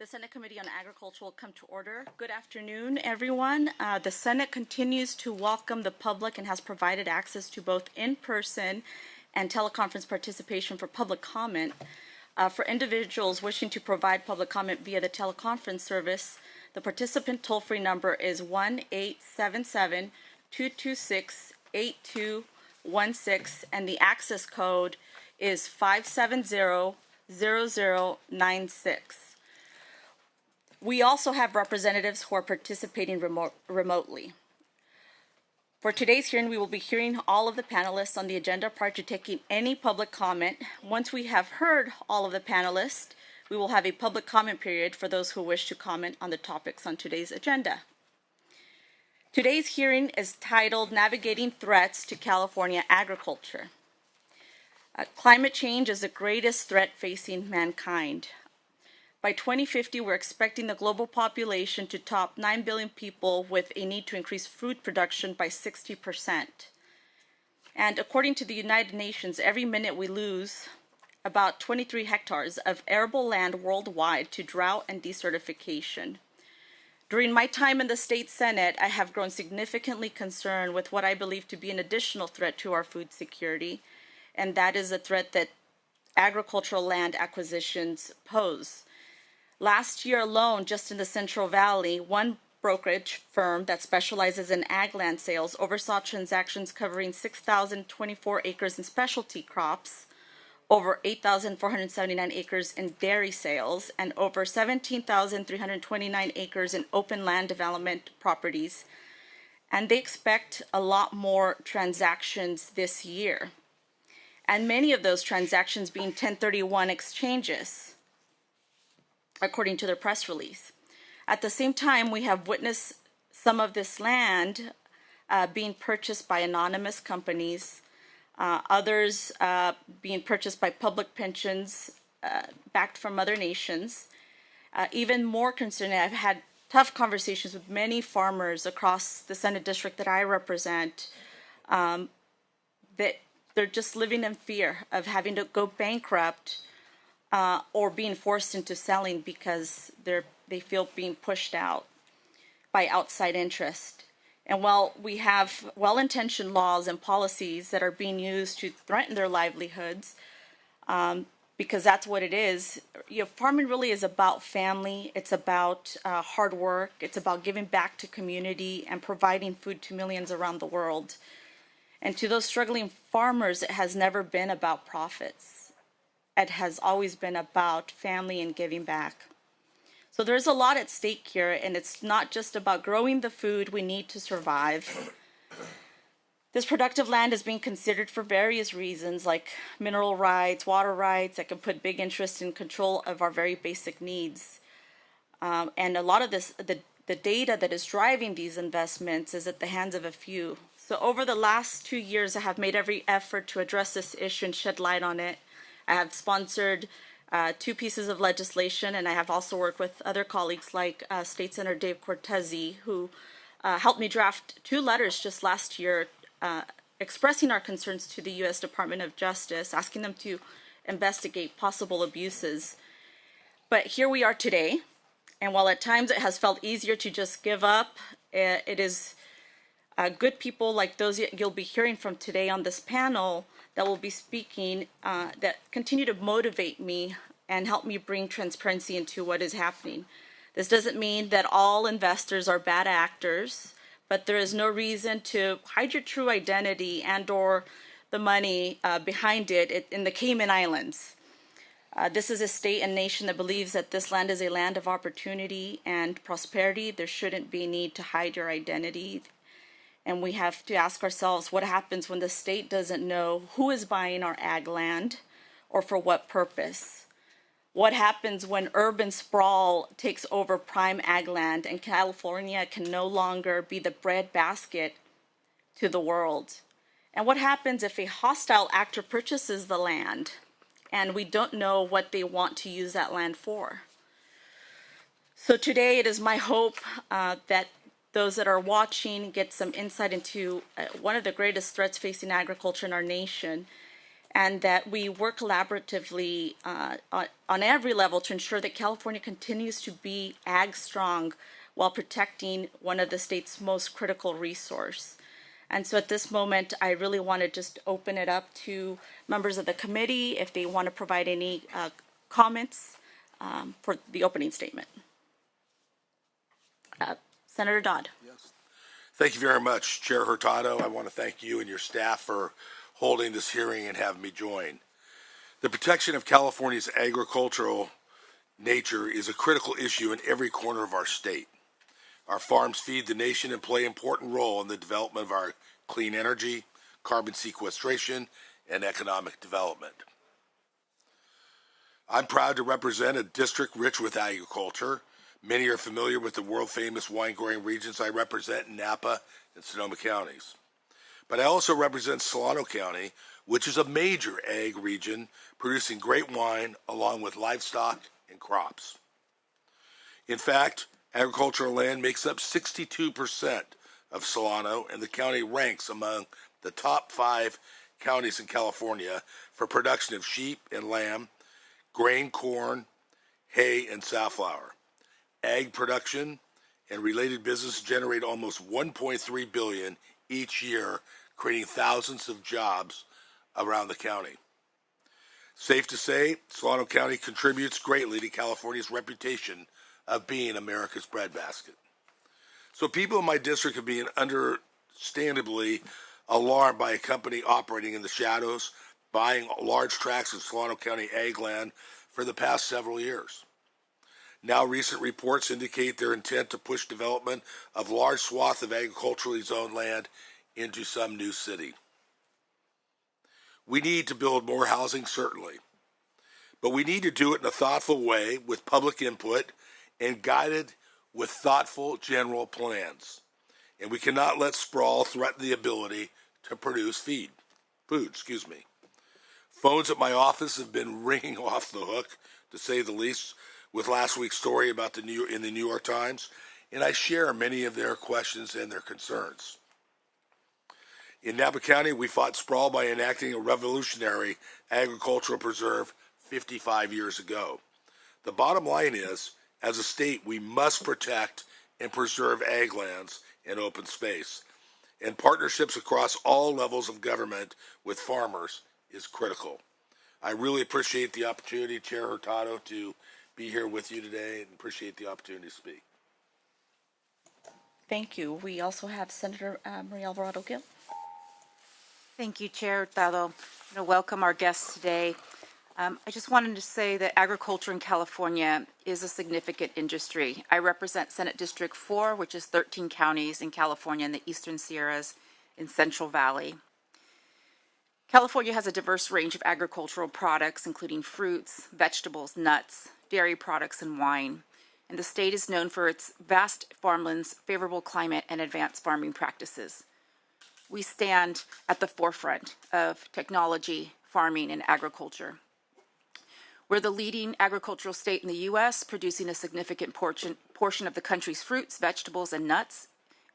The Senate Committee on Agriculture will come to order. Good afternoon, everyone. The Senate continues to welcome the public and has provided access to both in-person and teleconference participation for public comment. For individuals wishing to provide public comment via the teleconference service, the participant toll-free number is 1-877-226-8216, and the access code is 570-0096. We also have representatives who are participating remotely. For today's hearing, we will be hearing all of the panelists on the agenda prior to taking any public comment. Once we have heard all of the panelists, we will have a public comment period for those who wish to comment on the topics on today's agenda. Today's hearing is titled Navigating Threats to California Agriculture. Climate change is the greatest threat facing mankind. By 2050, we're expecting the global population to top 9 billion people with a need to increase food production by 60%. And according to the United Nations, every minute we lose about 23 hectares of arable land worldwide to drought and desertification. During my time in the state Senate, I have grown significantly concerned with what I believe to be an additional threat to our food security, and that is a threat that agricultural land acquisitions pose. Last year alone, just in the Central Valley, one brokerage firm that specializes in ag land sales oversaw transactions covering 6,024 acres in specialty crops, over 8,479 acres in dairy sales, and over 17,329 acres in open land development properties. And they expect a lot more transactions this year. And many of those transactions being 1031 exchanges, according to their press release. At the same time, we have witnessed some of this land being purchased by anonymous companies, others being purchased by public pensions backed from other nations. Even more concerning, I've had tough conversations with many farmers across the Senate district that I represent, that they're just living in fear of having to go bankrupt or being forced into selling because they feel being pushed out by outside interest. And while we have well-intentioned laws and policies that are being used to threaten their livelihoods, because that's what it is, farming really is about family, it's about hard work, it's about giving back to community and providing food to millions around the world. And to those struggling farmers, it has never been about profits. It has always been about family and giving back. So there's a lot at stake here, and it's not just about growing the food we need to survive. This productive land is being considered for various reasons, like mineral rights, water rights, that can put big interest in control of our very basic needs. And a lot of this, the data that is driving these investments is at the hands of a few. So over the last 2 years, I have made every effort to address this issue and shed light on it. I have sponsored 2 pieces of legislation, and I have also worked with other colleagues like State Senator Dave Cortese, who helped me draft 2 letters just last year expressing our concerns to the U.S. Department of Justice, asking them to investigate possible abuses. But here we are today, and while at times it has felt easier to just give up, it is good people like those you'll be hearing from today on this panel that will be speaking that continue to motivate me and help me bring transparency into what is happening. This doesn't mean that all investors are bad actors, but there is no reason to hide your true identity and or the money behind it in the Cayman Islands. This is a state and nation that believes that this land is a land of opportunity and prosperity. There shouldn't be a need to hide your identity. And we have to ask ourselves what happens when the state doesn't know who is buying our ag land or for what purpose. What happens when urban sprawl takes over prime ag land and California can no longer be the breadbasket to the world? And what happens if a hostile actor purchases the land and we don't know what they want to use that land for? So today it is my hope that those that are watching get some insight into one of the greatest threats facing agriculture in our nation, and that we work collaboratively on every level to ensure that California continues to be ag strong while protecting one of the state's most critical resource. And so at this moment, I really want to just open it up to members of the committee if they want to provide any comments for the opening statement. Senator Dodd. Yes. Thank you very much, Chair Hurtado. I want to thank you and your staff for holding this hearing and having me join. The protection of California's agricultural nature is a critical issue in every corner of our state. Our farms feed the nation and play an important role in the development of our clean energy, carbon sequestration, and economic development. I'm proud to represent a district rich with agriculture. Many are familiar with the world-famous wine-growing regions I represent in Napa and Sonoma counties. But I also represent Solano County, which is a major ag region producing great wine along with livestock and crops. In fact, agricultural land makes up 62% of Solano, and the county ranks among the top 5 counties in California for production of sheep and lamb, grain, corn, hay, and safflower. Ag production and related business generate almost $1.3 billion each year, creating thousands of jobs around the county. Safe to say, Solano County contributes greatly to California's reputation of being America's breadbasket. So people in my district have been understandably alarmed by a company operating in the shadows, buying large tracts of Solano County ag land for the past several years. Now recent reports indicate their intent to push development of large swaths of agriculturally zoned land into some new city. We need to build more housing, certainly, but we need to do it in a thoughtful way with public input and guided with thoughtful general plans. And we cannot let sprawl threaten the ability to produce food. Phones at my office have been ringing off the hook, to say the least, with last week's story about in the New York Times, and I share many of their questions and their concerns. In Napa County, we fought sprawl by enacting a revolutionary agricultural preserve 55 years ago. The bottom line is, as a state, we must protect and preserve ag lands and open space, and partnerships across all levels of government with farmers is critical. I really appreciate the opportunity, Chair Hurtado, to be here with you today and appreciate the opportunity to speak. Thank you. We also have Senator Maria Alvarado Gil. Thank you, Chair Hurtado. I want to welcome our guests today. I just wanted to say that agriculture in California is a significant industry. I represent Senate District 4, which is 13 counties in California in the Eastern Sierras in Central Valley. California has a diverse range of agricultural products, including fruits, vegetables, nuts, dairy products, and wine. And the state is known for its vast farmlands, favorable climate, and advanced farming practices. We stand at the forefront of technology, farming, and agriculture. We're the leading agricultural state in the U.S., producing a significant portion of the country's fruits, vegetables, and nuts.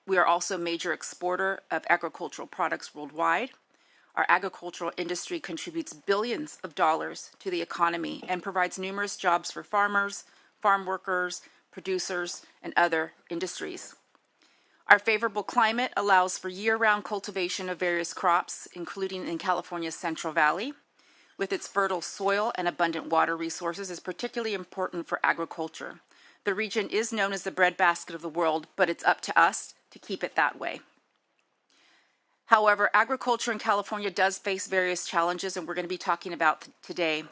We are also a major exporter of agricultural products worldwide. Our agricultural industry contributes billions of dollars to the economy and provides numerous jobs for farmers, farm workers, producers, and other industries. Our favorable climate allows for year-round cultivation of various crops, including in California's Central Valley. With its fertile soil and abundant water resources, is particularly important for agriculture. The region is known as the breadbasket of the world, but it's up to us to keep it that way. However, agriculture in California does face various challenges, and we're going to be talking about today.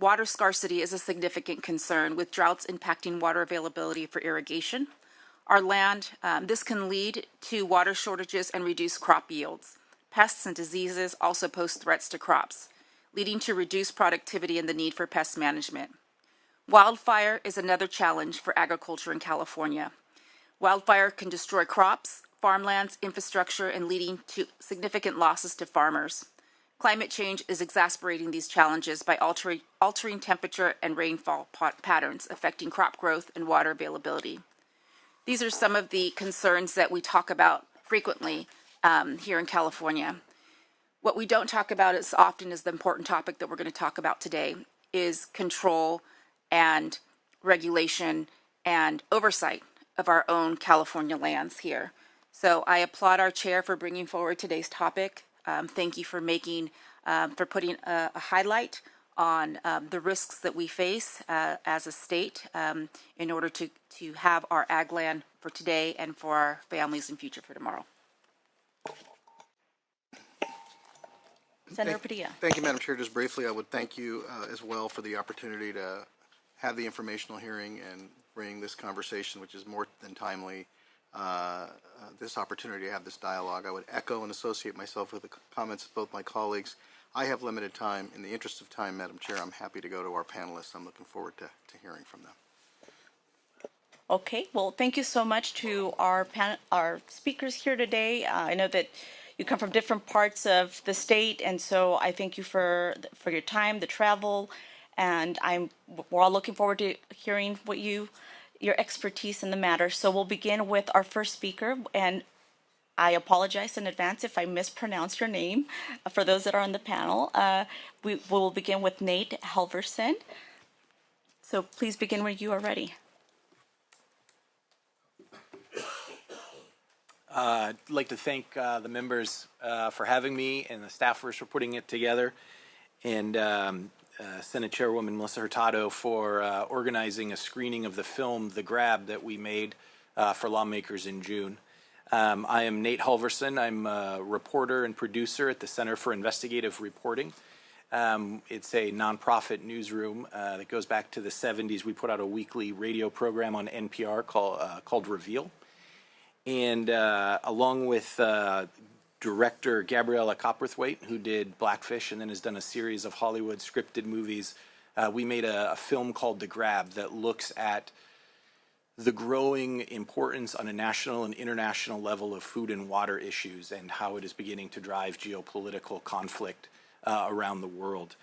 Water scarcity is a significant concern, with droughts impacting water availability for irrigation. Our land, this can lead to water shortages and reduced crop yields. Pests and diseases also pose threats to crops, leading to reduced productivity and the need for pest management. Wildfire is another challenge for agriculture in California. Wildfire can destroy crops, farmlands, infrastructure, and leading to significant losses to farmers. Climate change is exacerbating these challenges by altering temperature and rainfall patterns, affecting crop growth and water availability. These are some of the concerns that we talk about frequently here in California. What we don't talk about as often is the important topic that we're going to talk about today is control and regulation and oversight of our own California lands here. So I applaud our chair for bringing forward today's topic. Thank you for for putting a highlight on the risks that we face as a state in order to have our ag land for today and for our families and future for tomorrow. Senator Padilla. Thank you, Madam Chair. Just briefly, I would thank you as well for the opportunity to have the informational hearing and bring this conversation, which is more than timely, this opportunity to have this dialogue. I would echo and associate myself with the comments of both my colleagues. I have limited time. In the interest of time, Madam Chair, I'm happy to go to our panelists. I'm looking forward to hearing from them. Okay, well, thank you so much to our speakers here today. I know that you come from different parts of the state, and so I thank you for your time, the travel, and we're all looking forward to hearing what your expertise in the matter. So we'll begin with our first speaker, and I apologize in advance if I mispronounce your name. For those that are on the panel, we will begin with Nate Halverson. So please begin when you are ready. I'd like to thank the members for having me and the staffers for putting it together, and Senate Chairwoman Melissa Hurtado for organizing a screening of the film The Grab that we made for lawmakers in June. I am Nate Halverson. I'm a reporter and producer at the Center for Investigative Reporting. It's a nonprofit newsroom that goes back to the 70s. We put out a weekly radio program on NPR called Reveal. And along with director Gabriella Copperthwaite, who did Blackfish and then has done a series of Hollywood scripted movies, we made a film called The Grab that looks at the growing importance on a national and international level of food and water issues and how it is beginning to drive geopolitical conflict around the world.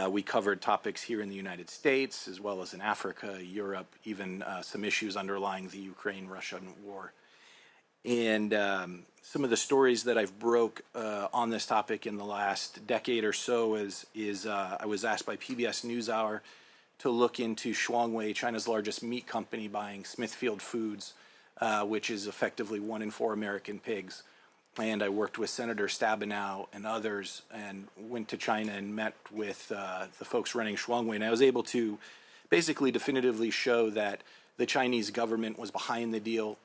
We covered topics here in the United States, as well as in Africa, Europe, even some issues underlying the Ukraine-Russian war. And some of the stories that I've broke on this topic in the last decade or so is I was asked by PBS NewsHour to look into Shuangwei, China's largest meat company, buying Smithfield Foods, which is effectively 1 in 4 American pigs. And I worked with Senator Stabenow and others and went to China and met with the folks running Shuangwei. And I was able to basically definitively show that the Chinese government was behind the deal.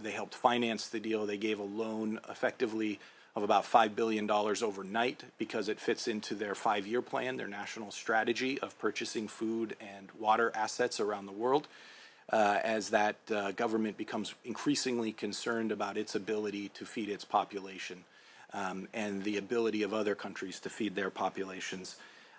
They helped finance the deal. They gave a loan effectively of about $5 billion overnight because it fits into their 5-year plan, their national strategy of purchasing food and water assets around the world, as that government becomes increasingly concerned about its ability to feed its population and the ability of other countries to feed their populations.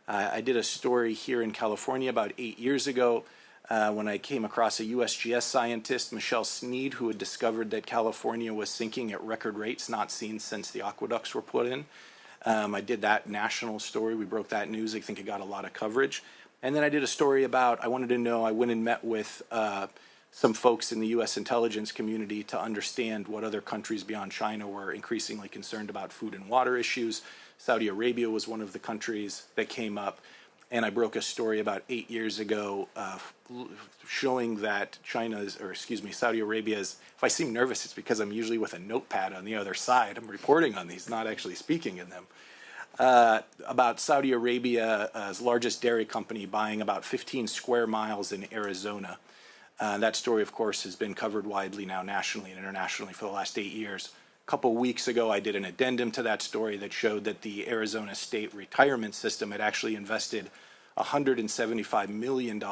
I did a story here in California about 8 years ago when I came across a USGS scientist, Michelle Sneed, who had discovered that California was sinking at record rates not seen since the aqueducts were put in. I did that national story. We broke that news. I think it got a lot of coverage. And then I did a story about, I wanted to know, I went and met with some folks in the U.S. intelligence community to understand what other countries beyond China were increasingly concerned about food and water issues. Saudi Arabia was one of the countries that came up. And I broke a story about 8 years ago showing that Saudi Arabia's, if I seem nervous, it's because I'm usually with a notepad on the other side. I'm reporting on these, not actually speaking in them. About Saudi Arabia's largest dairy company buying about 15 square miles in Arizona. That story, of course, has been covered widely now nationally and internationally for the last 8 years. A couple weeks ago, I did an addendum to that story that showed that the Arizona State Retirement System had actually invested $175 million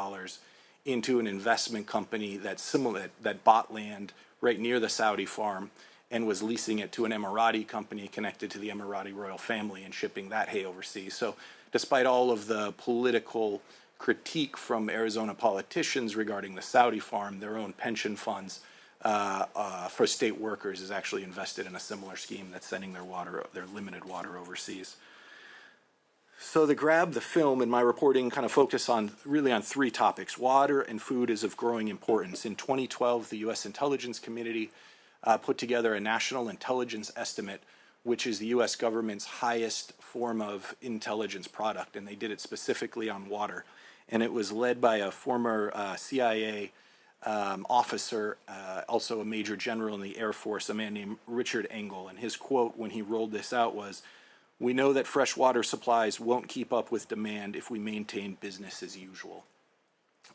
into an investment company that bought land right near the Saudi farm and was leasing it to an Emirati company connected to the Emirati royal family and shipping that hay overseas. So despite all of the political critique from Arizona politicians regarding the Saudi farm, their own pension funds for state workers is actually invested in a similar scheme that's sending their limited water overseas. So The Grab, the film, and my reporting kind of focus on 3 topics. Water and food is of growing importance. In 2012, the U.S. intelligence community put together a national intelligence estimate which is the U.S. government's highest form of intelligence product, and they did it specifically on water. And it was led by a former CIA officer, also a major general in the Air Force, a man named Richard Engel. And his quote when he rolled this out was, "We know that fresh water supplies won't keep up with demand if we maintain business as usual."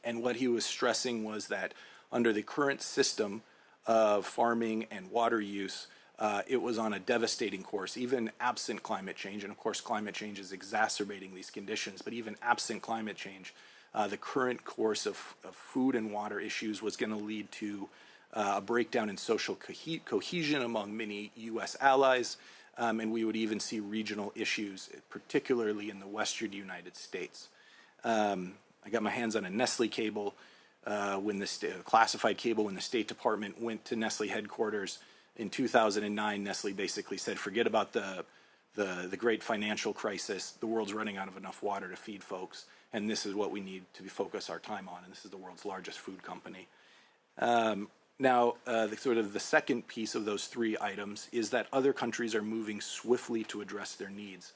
And what he was stressing was that under the current system of farming and water use, it was on a devastating course, even absent climate change. And of course, climate change is exacerbating these conditions, but even absent climate change, the current course of food and water issues was going to lead to a breakdown in social cohesion among many U.S. allies, and we would even see regional issues, particularly in the western United States. I got my hands on a Nestle cable when the classified cable when the State Department went to Nestle headquarters in 2009. Nestle basically said, "Forget about the great financial crisis. The world's running out of enough water to feed folks, and this is what we need to focus our time on." And this is the world's largest food company. Now, the second piece of those three items is that other countries are moving swiftly to address their needs.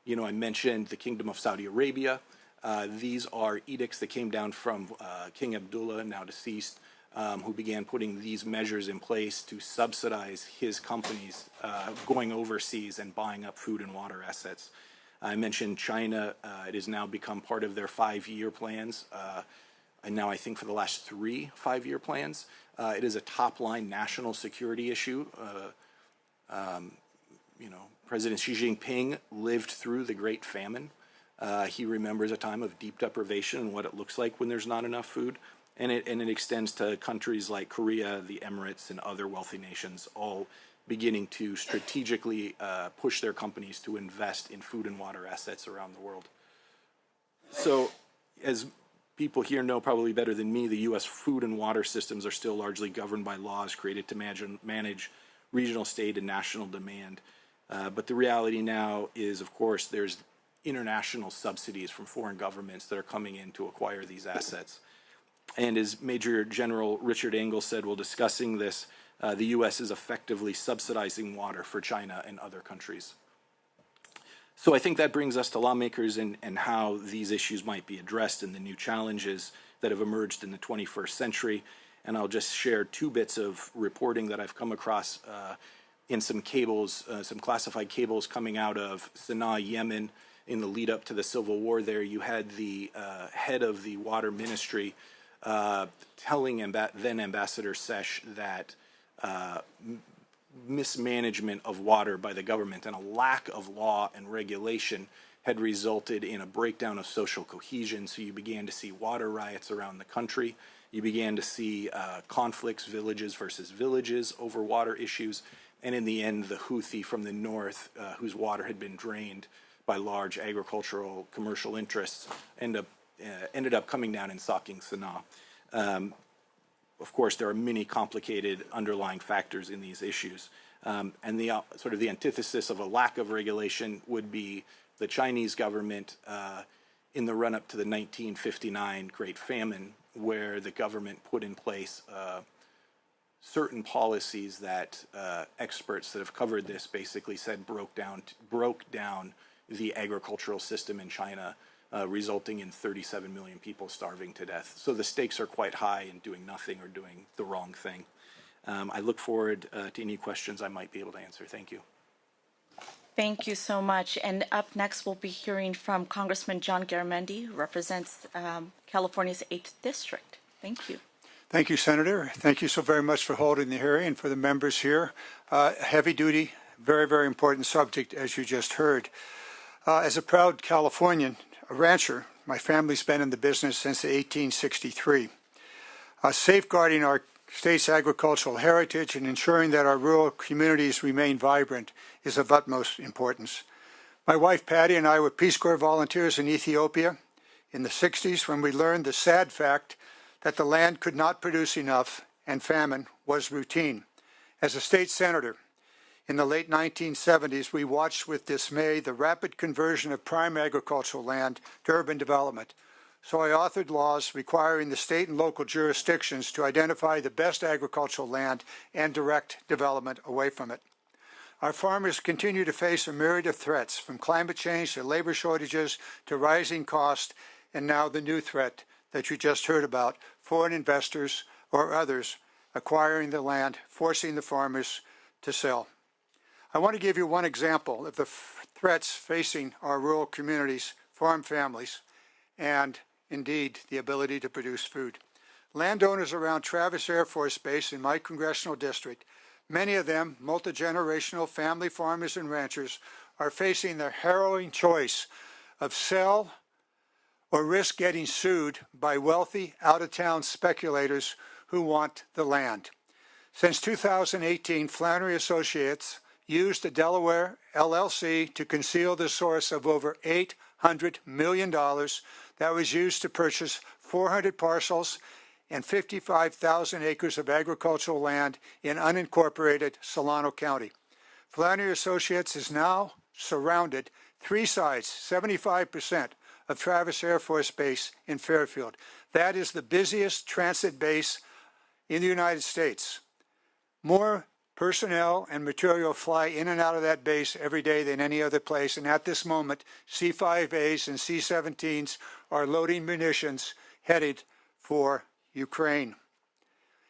You know, I mentioned the Kingdom of Saudi Arabia. These are edicts that came down from King Abdullah, now deceased, who began putting these measures in place to subsidize his companies going overseas and buying up food and water assets. I mentioned China. It has now become part of their 5-year plans, and now I think for the last 3 5-year plans. It is a top-line national security issue. President Xi Jinping lived through the Great Famine. He remembers a time of deep deprivation and what it looks like when there's not enough food. And it extends to countries like Korea, the Emirates, and other wealthy nations, all beginning to strategically push their companies to invest in food and water assets around the world. So, as people here know probably better than me, the U.S. food and water systems are still largely governed by laws created to manage regional, state, and national demand. But the reality now is, of course, there's international subsidies from foreign governments that are coming in to acquire these assets. And as Major General Richard Engel said while discussing this, the U.S. is effectively subsidizing water for China and other countries. So I think that brings us to lawmakers and how these issues might be addressed and the new challenges that have emerged in the 21st century. And I'll just share 2 bits of reporting that I've come across in some cables, some classified cables coming out of Sana'a, Yemen. In the lead up to the civil war there, you had the head of the water ministry telling then Ambassador Sesh that mismanagement of water by the government and a lack of law and regulation had resulted in a breakdown of social cohesion. So you began to see water riots around the country. You began to see conflicts, villages versus villages over water issues. And in the end, the Houthi from the north, whose water had been drained by large agricultural commercial interests, ended up coming down and sacking Sana'a. Of course, there are many complicated underlying factors in these issues. And the sort of the antithesis of a lack of regulation would be the Chinese government in the run-up to the 1959 Great Famine, where the government put in place certain policies that experts that have covered this basically said broke down the agricultural system in China, resulting in 37 million people starving to death. So the stakes are quite high in doing nothing or doing the wrong thing. I look forward to any questions I might be able to answer. Thank you. Thank you so much. And up next, we'll be hearing from Congressman John Garamendi, who represents California's 8th District. Thank you. Thank you, Senator. Thank you so very much for holding the hearing and for the members here. Heavy duty, very, very important subject, as you just heard. As a proud Californian, a rancher, my family's been in the business since 1863. Safeguarding our state's agricultural heritage and ensuring that our rural communities remain vibrant is of utmost importance. My wife Patty and I were Peace Corps volunteers in Ethiopia in the 60s when we learned the sad fact that the land could not produce enough and famine was routine. As a state senator, in the late 1970s, we watched with dismay the rapid conversion of prime agricultural land to urban development. So I authored laws requiring the state and local jurisdictions to identify the best agricultural land and direct development away from it. Our farmers continue to face a myriad of threats, from climate change to labor shortages to rising costs, and now the new threat that you just heard about, foreign investors or others acquiring the land, forcing the farmers to sell. I want to give you one example of the threats facing our rural communities, farm families, and indeed the ability to produce food. Landowners around Travis Air Force Base in my congressional district, many of them multi-generational family farmers and ranchers, are facing the harrowing choice of sell or risk getting sued by wealthy out-of-town speculators who want the land. Since 2018, Flannery Associates used a Delaware LLC to conceal the source of over $800 million that was used to purchase 400 parcels and 55,000 acres of agricultural land in unincorporated Solano County. Flannery Associates is now surrounded three sides, 75% of Travis Air Force Base in Fairfield. That is the busiest transit base in the United States. More personnel and material fly in and out of that base every day than any other place, and at this moment, C-5As and C-17s are loading munitions headed for Ukraine.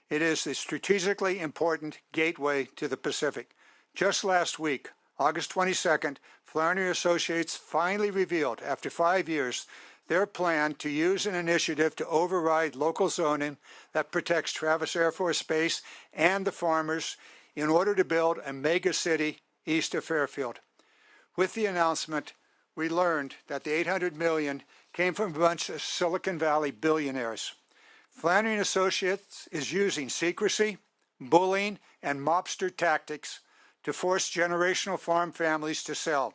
It is the strategically important gateway to the Pacific. Just last week, August 22nd, Flannery Associates finally revealed, after 5 years, their plan to use an initiative to override local zoning that protects Travis Air Force Base and the farmers in order to build a mega city east of Fairfield. With the announcement, we learned that the $800 million came from a bunch of Silicon Valley billionaires. Flannery Associates is using secrecy, bullying, and mobster tactics to force generational farm families to sell.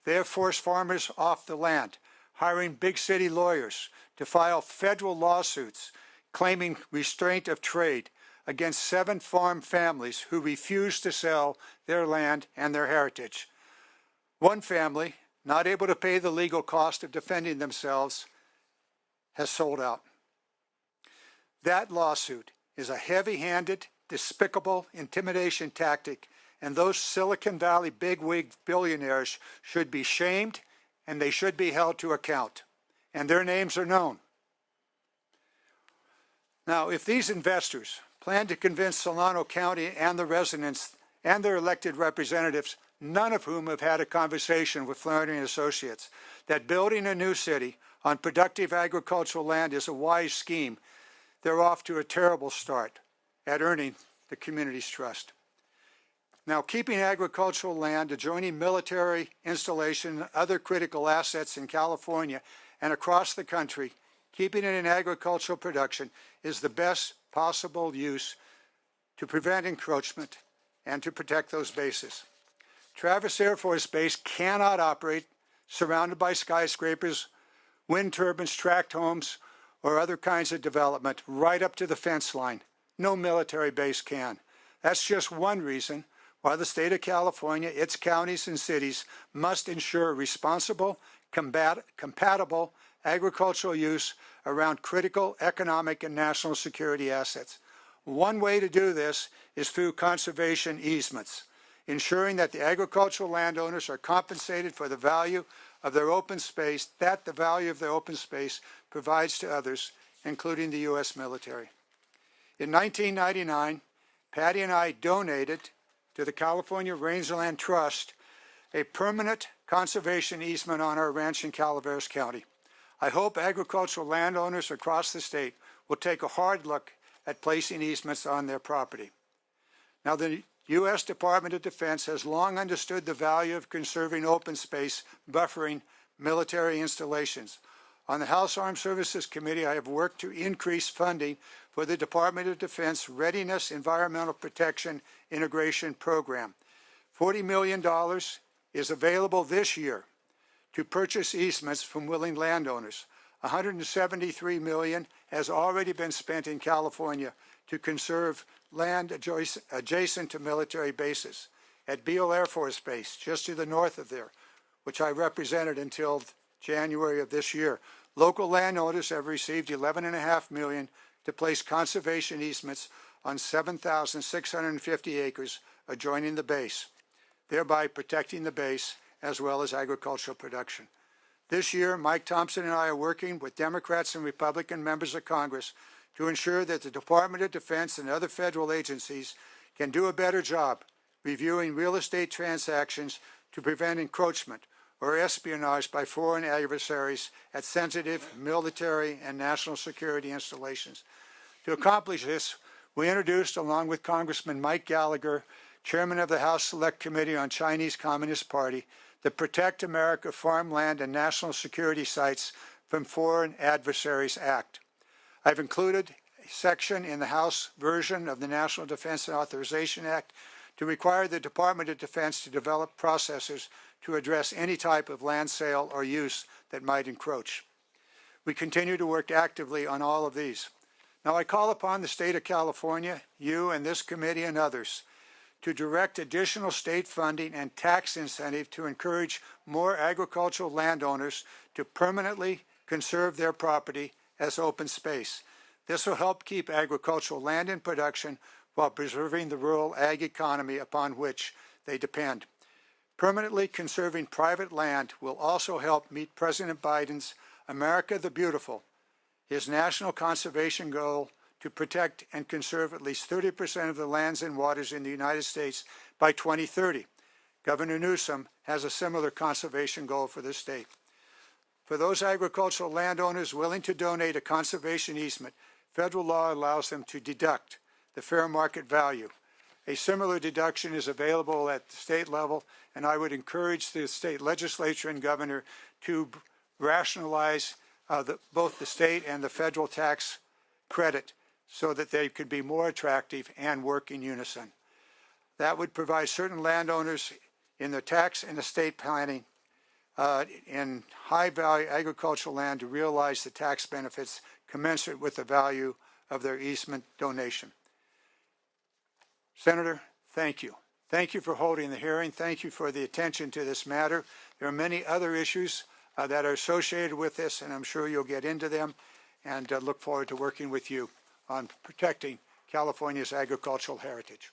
They have forced farmers off the land, hiring big city lawyers to file federal lawsuits claiming restraint of trade against 7 farm families who refuse to sell their land and their heritage. One family, not able to pay the legal cost of defending themselves, has sold out. That lawsuit is a heavy-handed, despicable intimidation tactic, and those Silicon Valley bigwig billionaires should be shamed and they should be held to account. And their names are known. Now, if these investors plan to convince Solano County and the residents and their elected representatives, none of whom have had a conversation with Flannery Associates, that building a new city on productive agricultural land is a wise scheme, they're off to a terrible start at earning the community's trust. Now, keeping agricultural land, adjoining military installation, and other critical assets in California and across the country, keeping it in agricultural production is the best possible use to prevent encroachment and to protect those bases. Travis Air Force Base cannot operate surrounded by skyscrapers, wind turbines, tract homes, or other kinds of development right up to the fence line. No military base can. That's just one reason why the state of California, its counties and cities must ensure responsible, compatible agricultural use around critical economic and national security assets. One way to do this is through conservation easements, ensuring that the agricultural landowners are compensated for the value of their open space, that the value of their open space provides to others, including the U.S. military. In 1999, Patty and I donated to the California Rangeland Trust a permanent conservation easement on our ranch in Calaveras County. I hope agricultural landowners across the state will take a hard look at placing easements on their property. Now, the U.S. Department of Defense has long understood the value of conserving open space, buffering military installations. On the House Armed Services Committee, I have worked to increase funding for the Department of Defense Readiness Environmental Protection Integration Program. $40 million is available this year to purchase easements from willing landowners. $173 million has already been spent in California to conserve land adjacent to military bases. At Beale Air Force Base, just to the north of there, which I represented until January of this year, local landowners have received $11.5 million to place conservation easements on 7,650 acres adjoining the base. thereby protecting the base as well as agricultural production. This year, Mike Thompson and I are working with Democrats and Republican members of Congress to ensure that the Department of Defense and other federal agencies can do a better job reviewing real estate transactions to prevent encroachment or espionage by foreign adversaries at sensitive military and national security installations. To accomplish this, we introduced, along with Congressman Mike Gallagher, Chairman of the House Select Committee on Chinese Communist Party, the Protect America Farmland and National Security Sites from Foreign Adversaries Act. I've included a section in the House version of the National Defense and Authorization Act to require the Department of Defense to develop processes to address any type of land sale or use that might encroach. We continue to work actively on all of these. Now, I call upon the state of California, you and this committee and others, to direct additional state funding and tax incentive to encourage more agricultural landowners to permanently conserve their property as open space. This will help keep agricultural land in production while preserving the rural ag economy upon which they depend. Permanently conserving private land will also help meet President Biden's America the Beautiful, his national conservation goal to protect and conserve at least 30% of the lands and waters in the United States by 2030. Governor Newsom has a similar conservation goal for this state. For those agricultural landowners willing to donate a conservation easement, federal law allows them to deduct the fair market value. A similar deduction is available at the state level, and I would encourage the state legislature and governor to rationalize both the state and the federal tax credit so that they could be more attractive and work in unison. That would provide certain landowners in their tax and estate planning in high-value agricultural land to realize the tax benefits commensurate with the value of their easement donation. Senator, thank you. Thank you for holding the hearing. Thank you for the attention to this matter. There are many other issues that are associated with this, and I'm sure you'll get into them, and look forward to working with you on protecting California's agricultural heritage.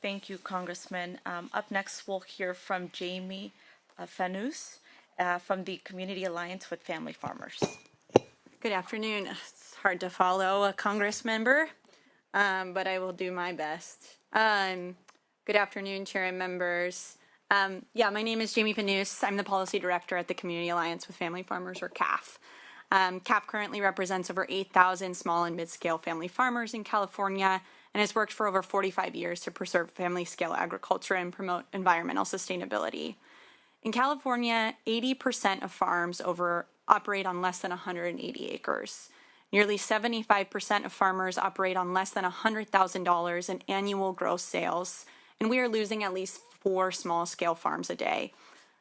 Thank you, Congressman. Up next, we'll hear from Jamie Fanous from the Community Alliance with Family Farmers. Good afternoon. It's hard to follow a Congress member, but I will do my best. Good afternoon, Chair and members. My name is Jamie Fanous. I'm the Policy Director at the Community Alliance with Family Farmers, or CAF. CAF currently represents over 8,000 small and mid-scale family farmers in California and has worked for over 45 years to preserve family-scale agriculture and promote environmental sustainability. In California, 80% of farms operate on less than 180 acres. Nearly 75% of farmers operate on less than $100,000 in annual gross sales, and we are losing at least 4 small-scale farms a day.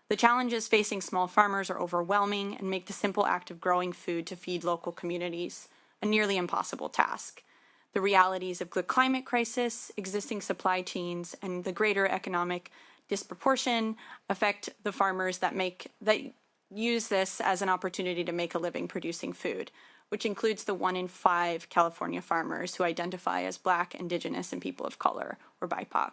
The challenges facing small farmers are overwhelming and make the simple act of growing food to feed local communities a nearly impossible task. The realities of the climate crisis, existing supply chains, and the greater economic disproportion affect the farmers that use this as an opportunity to make a living producing food, which includes the 1 in 5 California farmers who identify as Black, Indigenous, and people of color, or BIPOC.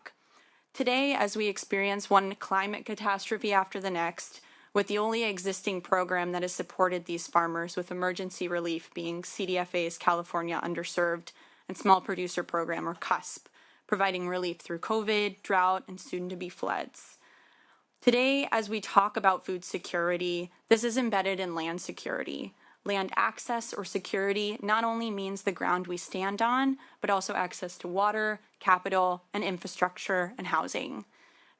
Today, as we experience one climate catastrophe after the next, with the only existing program that has supported these farmers with emergency relief being CDFA's California Underserved and Small Producer Program, or CUSP, providing relief through COVID, drought, and soon-to-be floods. Today, as we talk about food security, this is embedded in land security. Land access or security not only means the ground we stand on, but also access to water, capital, and infrastructure and housing.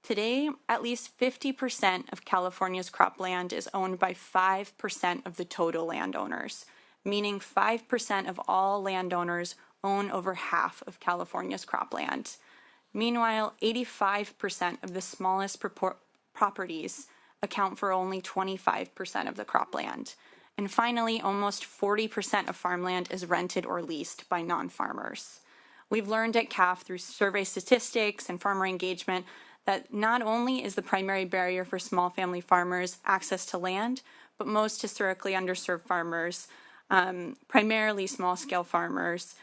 Today, at least 50% of California's cropland is owned by 5% of the total landowners, meaning 5% of all landowners own over half of California's cropland. Meanwhile, 85% of the smallest properties account for only 25% of the cropland. And finally, almost 40% of farmland is rented or leased by non-farmers. We've learned at CAF through survey statistics and farmer engagement that not only is the primary barrier for small family farmers access to land, but most historically underserved farmers, primarily small-scale farmers,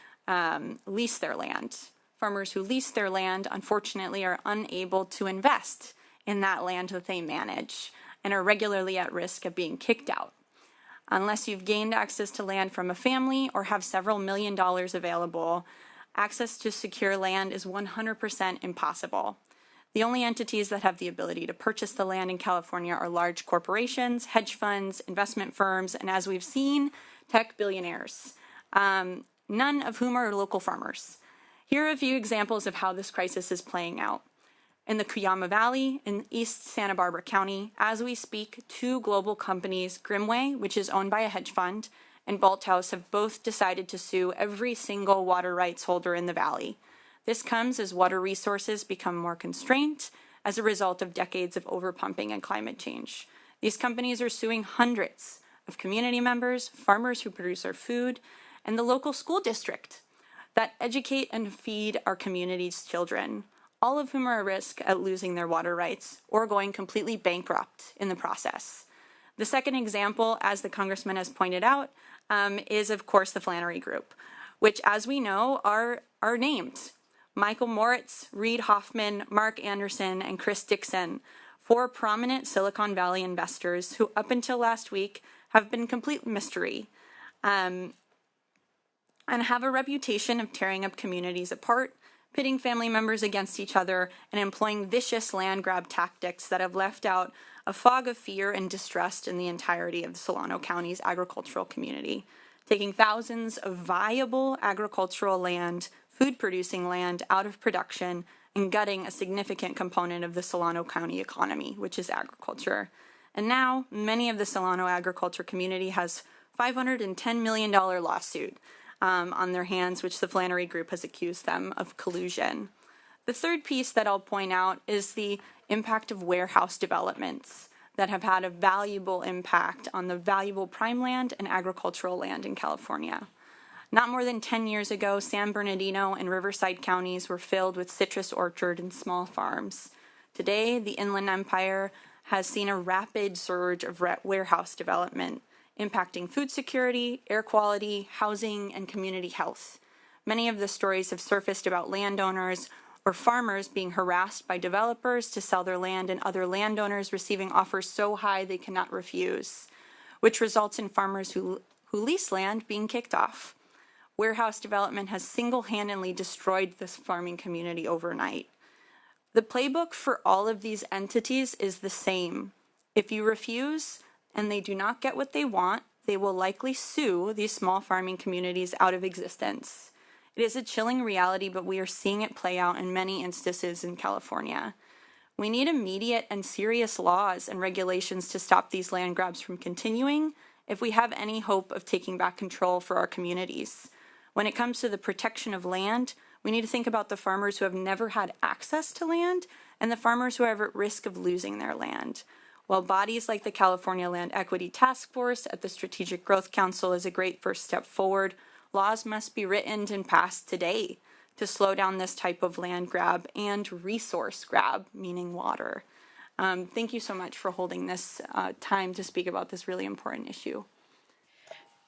lease their land. farmers who lease their land, unfortunately, are unable to invest in that land that they manage and are regularly at risk of being kicked out. Unless you've gained access to land from a family or have several $1 million available, access to secure land is 100% impossible. The only entities that have the ability to purchase the land in California are large corporations, hedge funds, investment firms, and as we've seen, tech billionaires, none of whom are local farmers. Here are a few examples of how this crisis is playing out. In the Cuyama Valley, in East Santa Barbara County, as we speak, two global companies, Grimway, which is owned by a hedge fund, and Bolthouse have both decided to sue every single water rights holder in the valley. This comes as water resources become more constrained as a result of decades of overpumping and climate change. These companies are suing hundreds of community members, farmers who produce our food, and the local school district that educate and feed our community's children, all of whom are at risk at losing their water rights or going completely bankrupt in the process. The second example, as the Congressman has pointed out, is of course the Flannery Group, which as we know are named. Michael Moritz, Reid Hoffman, Mark Anderson, and Chris Dixon, four prominent Silicon Valley investors who up until last week have been complete mystery and have a reputation of tearing up communities apart, pitting family members against each other, and employing vicious land grab tactics that have left out a fog of fear and distrust in the entirety of Solano County's agricultural community, taking thousands of viable agricultural land, food-producing land, out of production and gutting a significant component of the Solano County economy, which is agriculture. And now, many of the Solano agriculture community has $510 million lawsuit on their hands, which the Flannery Group has accused them of collusion. The third piece that I'll point out is the impact of warehouse developments that have had a valuable impact on the valuable prime land and agricultural land in California. Not more than 10 years ago, San Bernardino and Riverside counties were filled with citrus orchard and small farms. Today, the Inland Empire has seen a rapid surge of warehouse development, impacting food security, air quality, housing, and community health. Many of the stories have surfaced about landowners or farmers being harassed by developers to sell their land and other landowners receiving offers so high they cannot refuse, which results in farmers who lease land being kicked off. Warehouse development has single-handedly destroyed this farming community overnight. The playbook for all of these entities is the same. If you refuse and they do not get what they want, they will likely sue these small farming communities out of existence. It is a chilling reality, but we are seeing it play out in many instances in California. We need immediate and serious laws and regulations to stop these land grabs from continuing if we have any hope of taking back control for our communities. When it comes to the protection of land, we need to think about the farmers who have never had access to land and the farmers who are at risk of losing their land. While bodies like the California Land Equity Task Force at the Strategic Growth Council is a great first step forward, laws must be written and passed today to slow down this type of land grab and resource grab, meaning water. Thank you so much for holding this time to speak about this really important issue.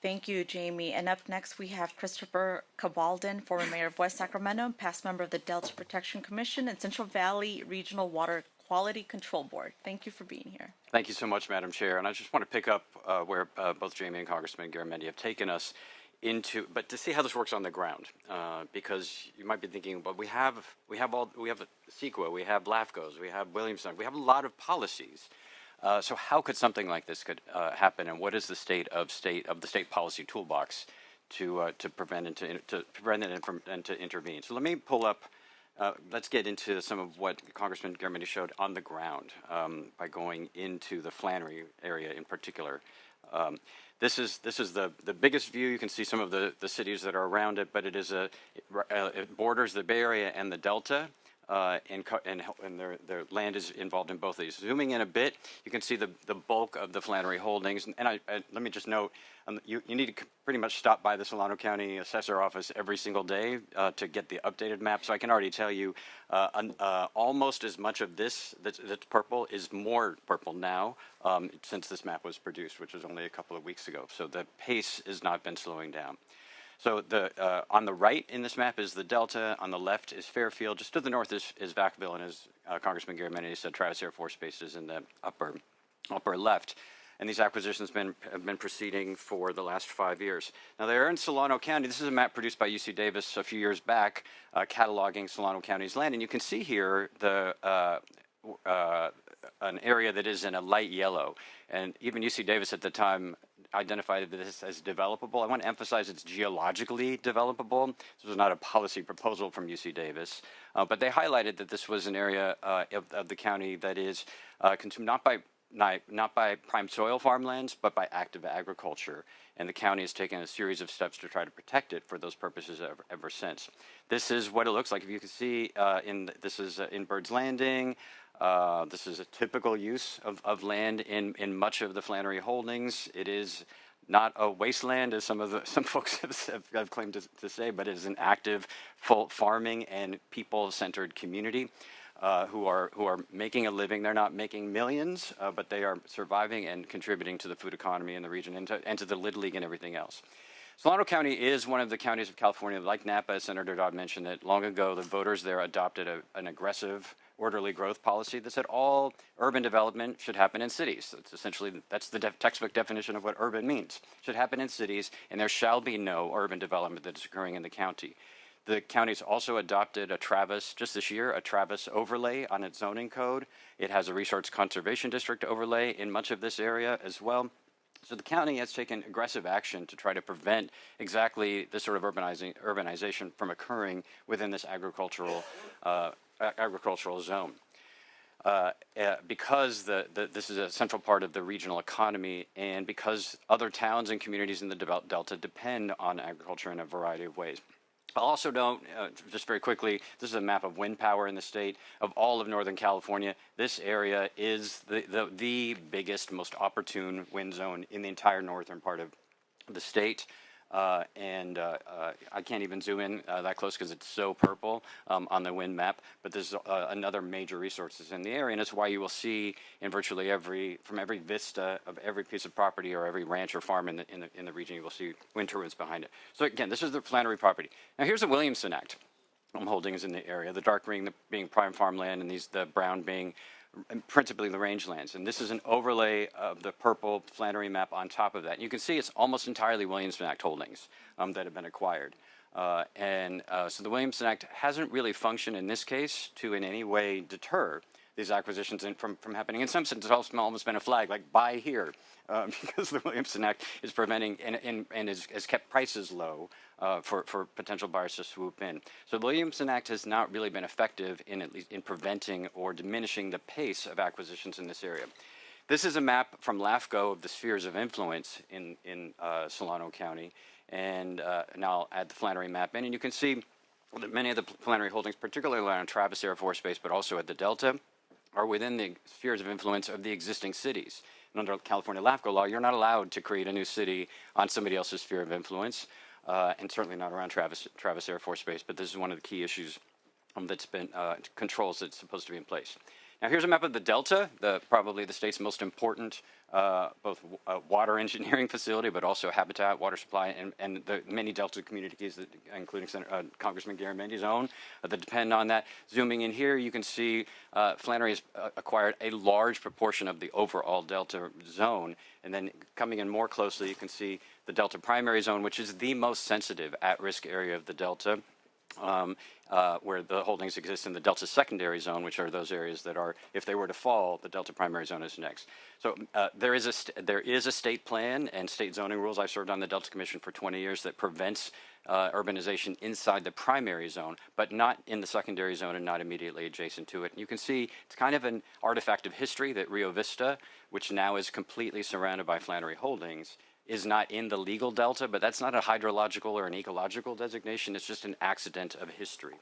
Thank you, Jamie. And up next, we have Christopher Cabaldon, former mayor of West Sacramento, past member of the Delta Protection Commission and Central Valley Regional Water Quality Control Board. Thank you for being here. Thank you so much, Madam Chair. And I just want to pick up where both Jamie and Congressman Garamendi have taken us into, but to see how this works on the ground, because you might be thinking, well, we have CEQA, we have LAFCOs, we have Williamson, we have a lot of policies. So how could something like this could happen, and what is the state of the state policy toolbox to prevent it and to intervene? So let me pull up. Let's get into some of what Congressman Garamendi showed on the ground by going into the Flannery area in particular. This is the biggest view. You can see some of the cities that are around it, but it borders the Bay Area and the Delta. And their land is involved in both of these. Zooming in a bit, you can see the bulk of the Flannery holdings. And let me just note, you need to pretty much stop by the Solano County Assessor Office every single day to get the updated map. So I can already tell you almost as much of this that's purple is more purple now since this map was produced, which was only a couple of weeks ago. So the pace has not been slowing down. So on the right in this map is the Delta. On the left is Fairfield. Just to the north is Vacaville, and as Congressman Garamendi said, Travis Air Force Base is in the upper left. And these acquisitions have been proceeding for the last 5 years. Now, they're in Solano County. This is a map produced by UC Davis a few years back, cataloging Solano County's land. And you can see here an area that is in a light yellow. And even UC Davis at the time identified this as developable. I want to emphasize it's geologically developable. This was not a policy proposal from UC Davis, but they highlighted that this was an area of the county that is consumed not by prime soil farmlands, but by active agriculture. And the county has taken a series of steps to try to protect it for those purposes ever since. This is what it looks like. If you can see, this is in Bird's Landing. This is a typical use of land in much of the Flannery holdings. It is not a wasteland, as some folks have claimed to say, but it is an active, full farming and people-centered community. Who are making a living. They're not making millions, but they are surviving and contributing to the food economy in the region and to the Little League and everything else. Solano County is one of the counties of California, like Napa, as Senator Dodd mentioned, that long ago the voters there adopted an aggressive, orderly growth policy that said all urban development should happen in cities. That's the textbook definition of what urban means. It should happen in cities, and there shall be no urban development that is occurring in the county. The county's also adopted just this year, a Travis overlay on its zoning code. It has a resource conservation district overlay in much of this area as well. So the county has taken aggressive action to try to prevent exactly this sort of urbanization from occurring within this agricultural zone. Because this is a central part of the regional economy, and because other towns and communities in the Delta depend on agriculture in a variety of ways. I'll also note, just very quickly, this is a map of wind power in the state of all of Northern California. This area is the biggest, most opportune wind zone in the entire northern part of the state. I can't even zoom in that close because it's so purple on the wind map, but there's another major resources in the area, and it's why you will see in virtually from every vista of every piece of property or every ranch or farm in the region, you will see wind turbines behind it. So again, this is the Flannery property. Now here's the Williamson Act holdings in the area, the dark green being prime farmland and the brown being principally the rangelands. And this is an overlay of the purple Flannery map on top of that. And you can see it's almost entirely Williamson Act holdings that have been acquired. So the Williamson Act hasn't really functioned in this case to in any way deter these acquisitions from happening. In some sense, it's almost been a flag, like buy here, because the Williamson Act is preventing and has kept prices low for potential buyers to swoop in. So the Williamson Act has not really been effective in preventing or diminishing the pace of acquisitions in this area. This is a map from LAFCO of the spheres of influence in Solano County, and now I'll add the Flannery map in, and you can see that many of the Flannery holdings, particularly on Travis Air Force Base, but also at the Delta, are within the spheres of influence of the existing cities. And under California LAFCO law, you're not allowed to create a new city on somebody else's sphere of influence, and certainly not around Travis Air Force Base. But this is one of the key issues that's been controls that's supposed to be in place. Now here's a map of the Delta, probably the state's most important both water engineering facility, but also habitat, water supply, and the many Delta communities, including Congressman Garamendi's own, that depend on that. Zooming in here, you can see Flannery has acquired a large proportion of the overall Delta zone. And then coming in more closely, you can see the Delta primary zone, which is the most sensitive at-risk area of the Delta. Where the holdings exist in the Delta secondary zone, which are those areas that are, if they were to fall, the Delta primary zone is next. So there is a state plan and state zoning rules. I served on the Delta Commission for 20 years that prevents urbanization inside the primary zone, but not in the secondary zone and not immediately adjacent to it. And you can see it's kind of an artifact of history that Rio Vista, which now is completely surrounded by Flannery holdings, is not in the legal Delta, but that's not a hydrological or an ecological designation. It's just an accident of history.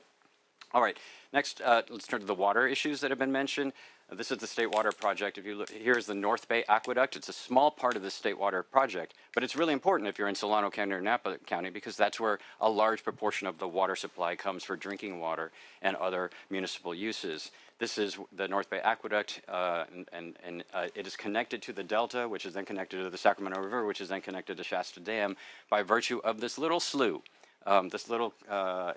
All right, next, let's turn to the water issues that have been mentioned. This is the State Water Project. If you look, here's the North Bay Aqueduct. It's a small part of the State Water Project, but it's really important if you're in Solano County or Napa County because that's where a large proportion of the water supply comes for drinking water and other municipal uses. This is the North Bay Aqueduct, and it is connected to the Delta, which is then connected to the Sacramento River, which is then connected to Shasta Dam by virtue of this little slough. This little,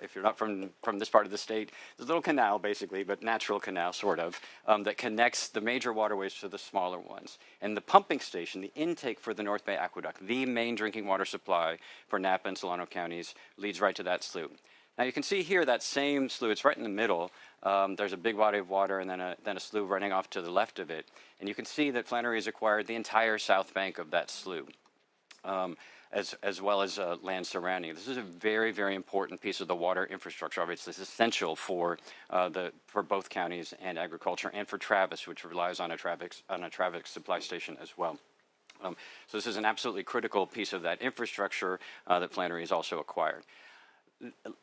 if you're not from this part of the state, this little canal basically, but natural canal sort of, that connects the major waterways to the smaller ones. And the pumping station, the intake for the North Bay Aqueduct, the main drinking water supply for Napa and Solano counties, leads right to that slough. Now you can see here that same slough, it's right in the middle. There's a big body of water and then a slough running off to the left of it. And you can see that Flannery has acquired the entire south bank of that slough. As well as land surrounding. This is a very, very important piece of the water infrastructure. Obviously, it's essential for both counties and agriculture, and for Travis, which relies on a traffic supply station as well. So this is an absolutely critical piece of that infrastructure that Flannery has also acquired.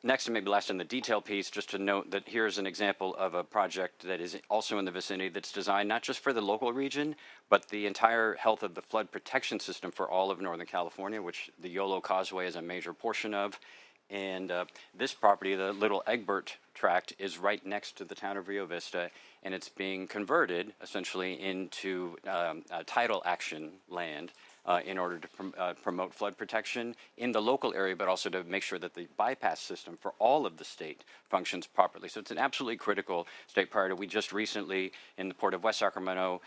Next, and maybe last in the detail piece, just to note that here's an example of a project that is also in the vicinity that's designed not just for the local region, but the entire health of the flood protection system for all of Northern California, which the Yolo Causeway is a major portion of. And this property, the Little Egbert tract, is right next to the town of Rio Vista, and it's being converted essentially into tidal action land in order to promote flood protection in the local area, but also to make sure that the bypass system for all of the state functions properly. So it's an absolutely critical state priority. We just recently, in the Port of West Sacramento,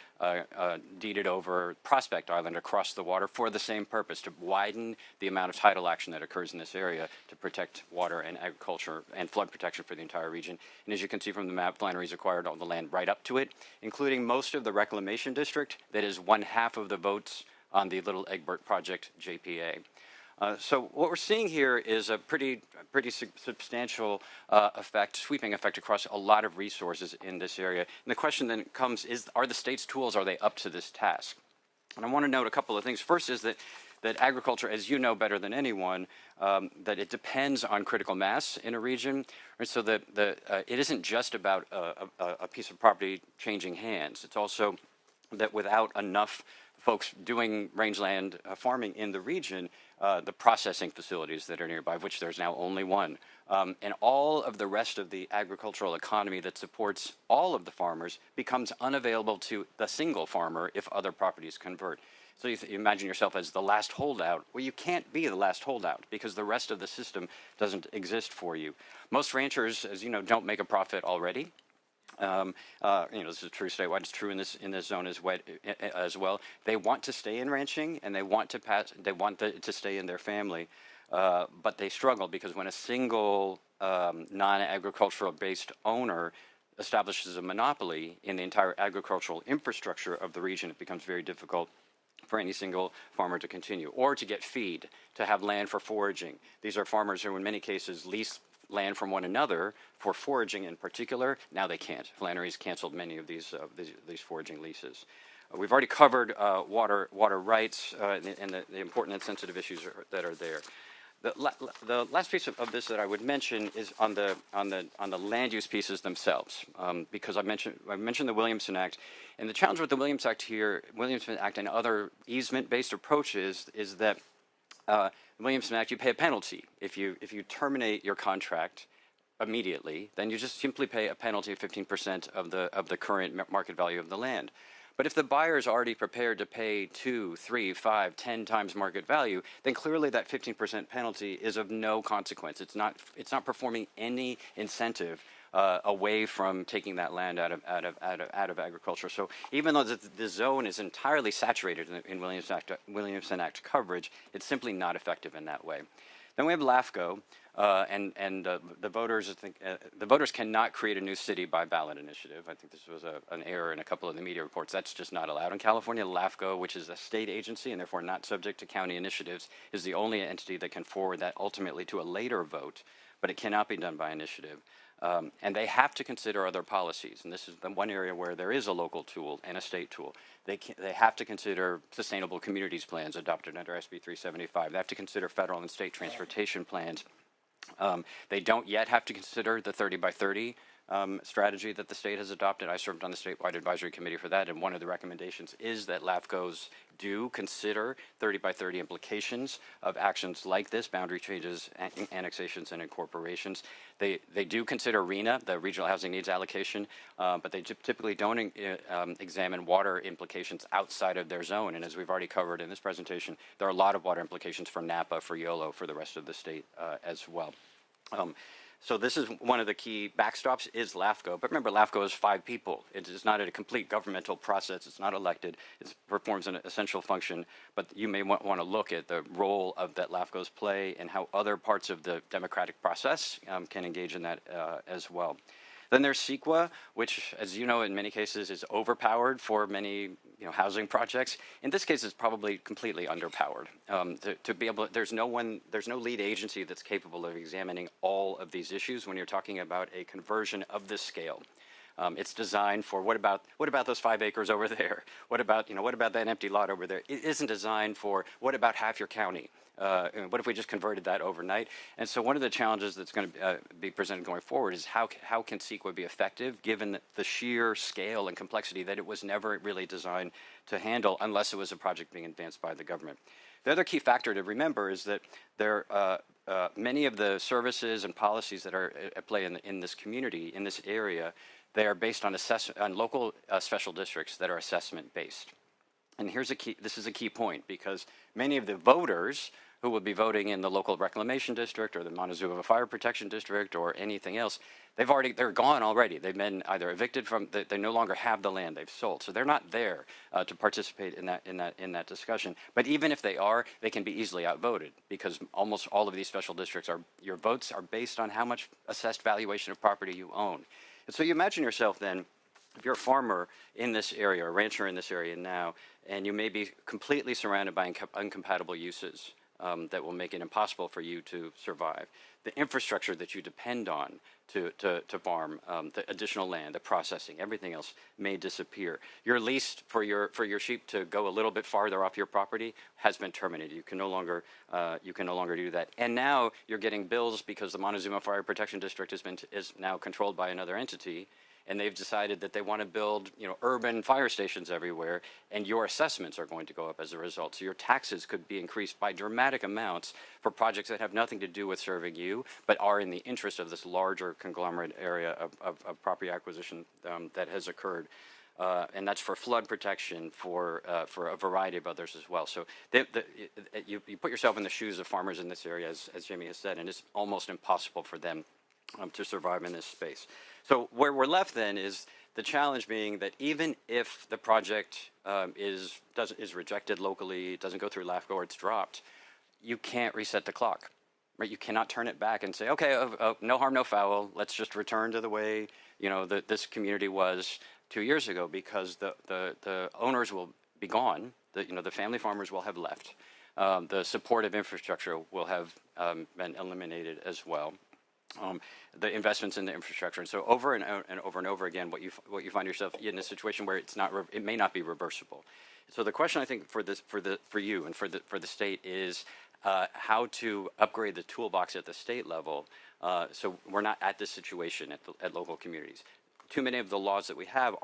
deeded over Prospect Island across the water for the same purpose, to widen the amount of tidal action that occurs in this area to protect water and agriculture and flood protection for the entire region. And as you can see from the map, Flannery's acquired all the land right up to it, including most of the reclamation district that is 1/2 of the votes on the Little Egbert project JPA. So what we're seeing here is a pretty substantial sweeping effect across a lot of resources in this area. And the question then comes is, are the state's tools, are they up to this task? And I want to note a couple of things. First is that agriculture, as you know better than anyone, that it depends on critical mass in a region. Right? So that it isn't just about a piece of property changing hands. It's also that without enough folks doing rangeland farming in the region, the processing facilities that are nearby, of which there's now only one, and all of the rest of the agricultural economy that supports all of the farmers becomes unavailable to the single farmer if other properties convert. So you imagine yourself as the last holdout. Well, you can't be the last holdout because the rest of the system doesn't exist for you. Most ranchers, as you know, don't make a profit already. This is true statewide. It's true in this zone as well. They want to stay in ranching, and they want to stay in their family, but they struggle because when a single non-agricultural based owner establishes a monopoly in the entire agricultural infrastructure of the region, it becomes very difficult for any single farmer to continue, or to get feed, to have land for foraging. These are farmers who in many cases lease land from one another for foraging in particular. Now they can't. Flannery's canceled many of these foraging leases. We've already covered water rights and the important and sensitive issues that are there. The last piece of this that I would mention is on the land use pieces themselves, because I mentioned the Williamson Act, and the challenge with the Williamson Act and other easement-based approaches is that the Williamson Act, you pay a penalty. If you terminate your contract immediately, then you just simply pay a penalty of 15% of the current market value of the land. But if the buyer is already prepared to pay 2, 3, 5, 10 times market value, then clearly that 15% penalty is of no consequence. It's not performing any incentive away from taking that land out of agriculture. So even though the zone is entirely saturated in Williamson Act coverage, it's simply not effective in that way. Then we have LAFCO, and the voters cannot create a new city by ballot initiative. I think this was an error in a couple of the media reports. That's just not allowed in California. LAFCO, which is a state agency and therefore not subject to county initiatives, is the only entity that can forward that ultimately to a later vote, but it cannot be done by initiative. And they have to consider other policies, and this is the one area where there is a local tool and a state tool. They have to consider sustainable communities plans adopted under SB 375. They have to consider federal and state transportation plans. They don't yet have to consider the 30 by 30 strategy that the state has adopted. I served on the statewide advisory committee for that, and one of the recommendations is that LAFCOs do consider 30 by 30 implications of actions like this, boundary changes, annexations, and incorporations. They do consider RHNA, the Regional Housing Needs Allocation, but they typically don't examine water implications outside of their zone. And as we've already covered in this presentation, there are a lot of water implications for Napa, for YOLO, for the rest of the state as well. So this is one of the key backstops is LAFCO. But remember, LAFCO is 5 people. It is not a complete governmental process. It's not elected. It performs an essential function. But you may want to look at the role of that LAFCOs play and how other parts of the democratic process can engage in that as well. Then there's CEQA, which, as you know, in many cases is overpowered for many housing projects. In this case, it's probably completely underpowered. To be able, there's no lead agency that's capable of examining all of these issues when you're talking about a conversion of this scale. It's designed for what about those 5 acres over there? What about that empty lot over there? It isn't designed for what about half your county? What if we just converted that overnight? And so one of the challenges that's going to be presented going forward is how can CEQA be effective given the sheer scale and complexity that it was never really designed to handle unless it was a project being advanced by the government. The other key factor to remember is that there many of the services and policies that are at play in this community, in this area, they are based on local special districts that are assessment based. And this is a key point because many of the voters who will be voting in the local reclamation district or the Montezuma Fire Protection District or anything else, they're gone already. They've been either evicted they no longer have the land they've sold. So they're not there to participate in that discussion. But even if they are, they can be easily outvoted because almost all of these special districts your votes are based on how much assessed valuation of property you own. And so you imagine yourself then, if you're a farmer in this area, a rancher in this area now, and you may be completely surrounded by incompatible uses that will make it impossible for you to survive. The infrastructure that you depend on to farm, the additional land, the processing, everything else may disappear. Your lease for your sheep to go a little bit farther off your property has been terminated. You can no longer do that. And now you're getting bills because the Montezuma Fire Protection District is now controlled by another entity. And they've decided that they want to build, urban fire stations everywhere, and your assessments are going to go up as a result. So your taxes could be increased by dramatic amounts for projects that have nothing to do with serving you, but are in the interest of this larger conglomerate area of property acquisition that has occurred. And that's for flood protection, for a variety of others as well. So you put yourself in the shoes of farmers in this area, as Jamie has said, and it's almost impossible for them to survive in this space. So where we're left then is the challenge being that even if the project is rejected locally, it doesn't go through LAFCO or it's dropped, you can't reset the clock, right? You cannot turn it back and say, okay, no harm, no foul. Let's just return to the way this community was 2 years ago because the owners will be gone. The family farmers will have left. The supportive infrastructure will have been eliminated as well. The investments in the infrastructure, and so over and over again, what you find yourself in a situation where it may not be reversible. So the question I think for you and for the state is how to upgrade the toolbox at the state level, so we're not at this situation at local communities. Too many of the laws that we have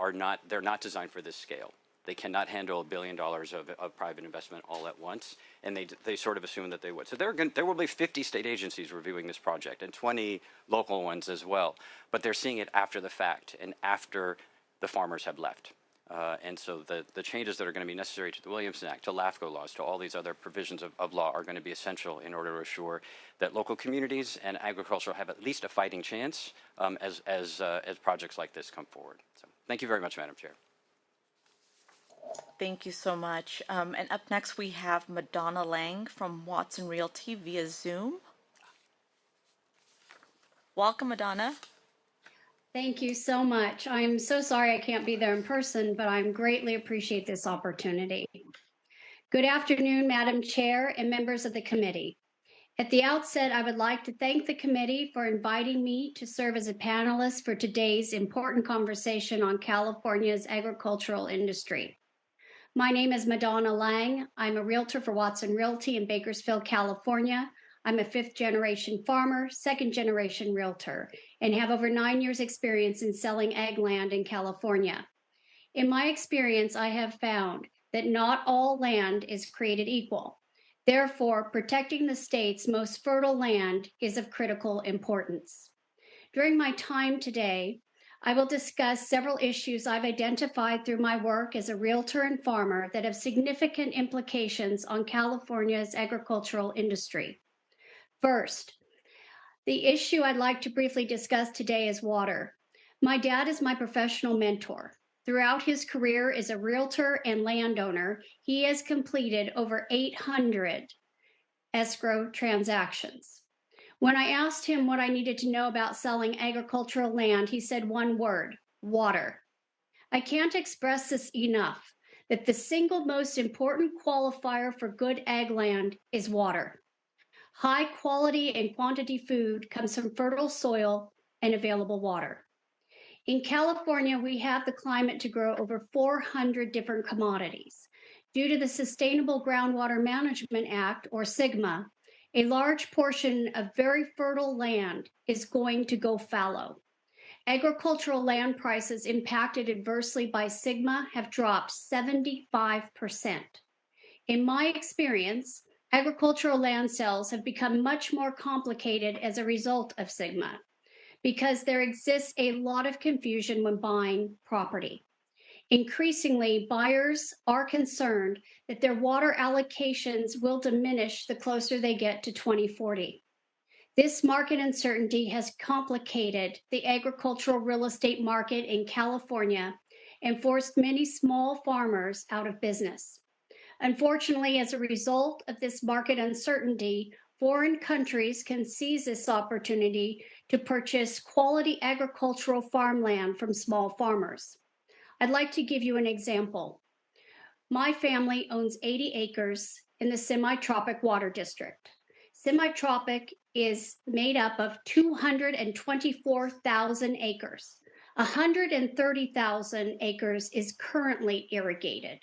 they're not designed for this scale. They cannot handle $1 billion of private investment all at once, and they sort of assume that they would. So there will be 50 state agencies reviewing this project and 20 local ones as well, but they're seeing it after the fact and after the farmers have left. And so the changes that are going to be necessary to the Williamson Act, to LAFCO laws, to all these other provisions of law are going to be essential in order to assure that local communities and agriculture have at least a fighting chance as projects like this come forward. So thank you very much, Madam Chair. Thank you so much. And up next, we have Madonna Lang from Watson Realty via Zoom. Welcome, Madonna. Thank you so much. I'm so sorry I can't be there in person, but I greatly appreciate this opportunity. Good afternoon, Madam Chair and members of the committee. At the outset, I would like to thank the committee for inviting me to serve as a panelist for today's important conversation on California's agricultural industry. My name is Madonna Lang. I'm a realtor for Watson Realty in Bakersfield, California. I'm a fifth-generation farmer, second-generation realtor, and have over 9 years' experience in selling ag land in California. In my experience, I have found that not all land is created equal. Therefore, protecting the state's most fertile land is of critical importance. During my time today, I will discuss several issues I've identified through my work as a realtor and farmer that have significant implications on California's agricultural industry. First, the issue I'd like to briefly discuss today is water. My dad is my professional mentor. Throughout his career as a realtor and landowner, he has completed over 800 escrow transactions. When I asked him what I needed to know about selling agricultural land, he said one word: water. I can't express this enough, that the single most important qualifier for good ag land is water. High quality and quantity food comes from fertile soil and available water. In California, we have the climate to grow over 400 different commodities. Due to the Sustainable Groundwater Management Act, or SGMA, a large portion of very fertile land is going to go fallow. Agricultural land prices impacted adversely by SGMA have dropped 75%. In my experience, agricultural land sales have become much more complicated as a result of SGMA, because there exists a lot of confusion when buying property. Increasingly, buyers are concerned that their water allocations will diminish the closer they get to 2040. This market uncertainty has complicated the agricultural real estate market in California and forced many small farmers out of business. Unfortunately, as a result of this market uncertainty, foreign countries can seize this opportunity to purchase quality agricultural farmland from small farmers. I'd like to give you an example. My family owns 80 acres in the Semi-Tropic Water District. Semi-Tropic is made up of 224,000 acres. 130,000 acres is currently irrigated.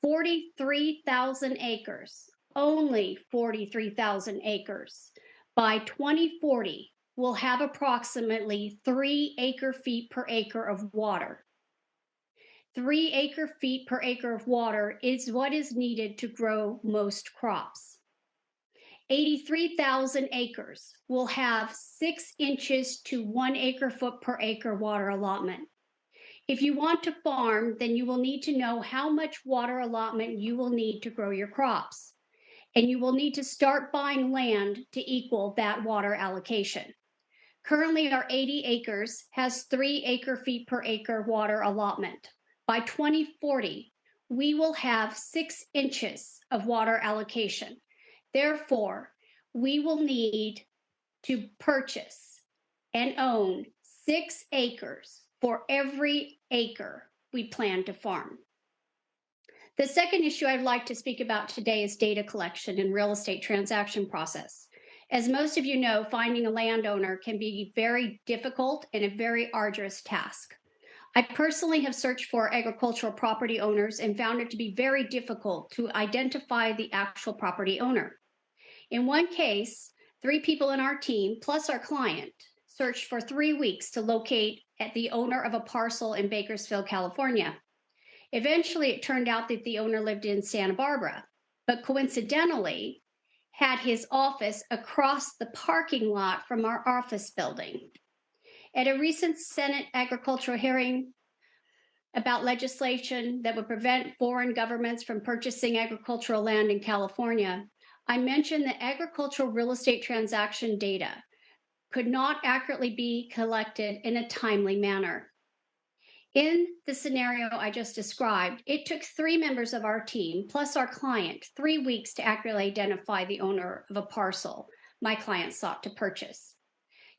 43,000 acres, only 43,000 acres, by 2040 will have approximately 3 acre-feet per acre of water. 3 acre-feet per acre of water is what is needed to grow most crops. 83,000 acres will have 6 inches to 1 acre-foot per acre water allotment. If you want to farm, then you will need to know how much water allotment you will need to grow your crops. And you will need to start buying land to equal that water allocation. Currently, our 80 acres has 3 acre-feet per acre water allotment. By 2040, we will have 6 inches of water allocation. Therefore, we will need to purchase and own 6 acres for every acre we plan to farm. The second issue I'd like to speak about today is data collection in real estate transaction process. As most of you know, finding a landowner can be very difficult and a very arduous task. I personally have searched for agricultural property owners and found it to be very difficult to identify the actual property owner. In one case, 3 people in our team, plus our client, searched for 3 weeks to locate at the owner of a parcel in Bakersfield, California. Eventually, it turned out that the owner lived in Santa Barbara, but coincidentally had his office across the parking lot from our office building. At a recent Senate agricultural hearing about legislation that would prevent foreign governments from purchasing agricultural land in California, I mentioned that agricultural real estate transaction data could not accurately be collected in a timely manner. In the scenario I just described, it took 3 members of our team, plus our client, 3 weeks to accurately identify the owner of a parcel my client sought to purchase.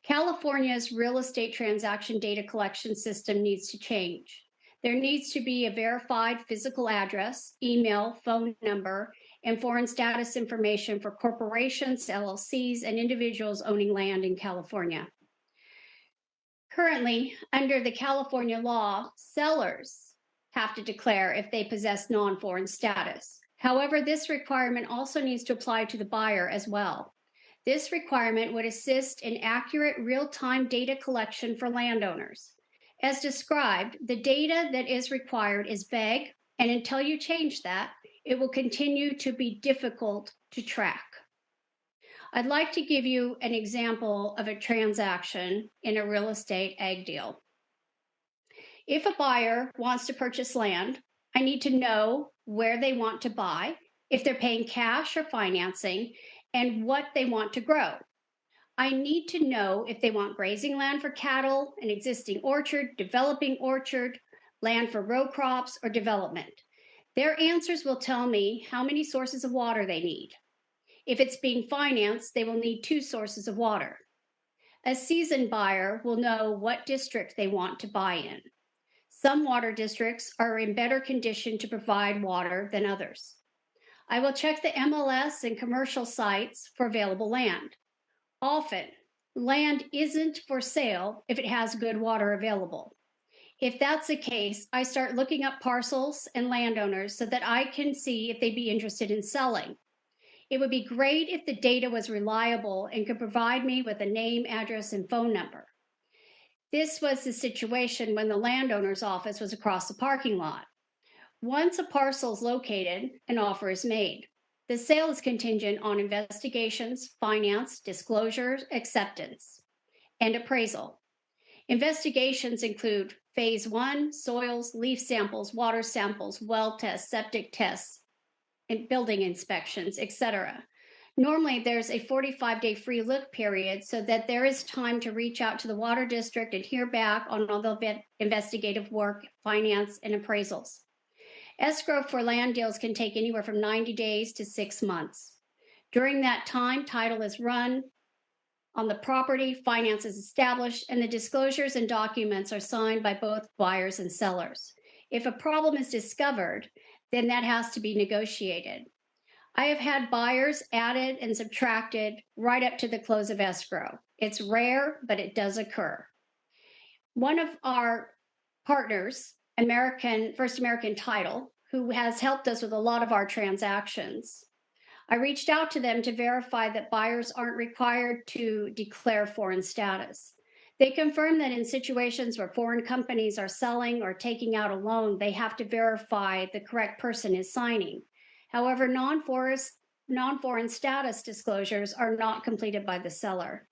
California's real estate transaction data collection system needs to change. There needs to be a verified physical address, email, phone number, and foreign status information for corporations, LLCs, and individuals owning land in California. Currently, under the California law, sellers have to declare if they possess non-foreign status. However, this requirement also needs to apply to the buyer as well. This requirement would assist in accurate real-time data collection for landowners. As described, the data that is required is vague, and until you change that, it will continue to be difficult to track. I'd like to give you an example of a transaction in a real estate ag deal. If a buyer wants to purchase land, I need to know where they want to buy, if they're paying cash or financing, and what they want to grow. I need to know if they want grazing land for cattle, an existing orchard, developing orchard, land for row crops, or development. Their answers will tell me how many sources of water they need. If it's being financed, they will need 2 sources of water. A seasoned buyer will know what district they want to buy in. Some water districts are in better condition to provide water than others. I will check the MLS and commercial sites for available land. Often, land isn't for sale if it has good water available. If that's the case, I start looking up parcels and landowners so that I can see if they'd be interested in selling. It would be great if the data was reliable and could provide me with a name, address, and phone number. This was the situation when the landowner's office was across the parking lot. Once a parcel is located, an offer is made. The sale is contingent on investigations, finance, disclosures, acceptance, and appraisal. Investigations include phase 1, soils, leaf samples, water samples, well tests, septic tests, and building inspections, etc. Normally, there's a 45-day free look period so that there is time to reach out to the water district and hear back on all the investigative work, finance, and appraisals. Escrow for land deals can take anywhere from 90 days to 6 months. During that time, title is run on the property, finance is established, and the disclosures and documents are signed by both buyers and sellers. If a problem is discovered, then that has to be negotiated. I have had buyers added and subtracted right up to the close of escrow. It's rare, but it does occur. One of our partners, First American Title, who has helped us with a lot of our transactions, I reached out to them to verify that buyers aren't required to declare foreign status. They confirmed that in situations where foreign companies are selling or taking out a loan, they have to verify the correct person is signing. However, non-foreign status disclosures are not completed by the seller.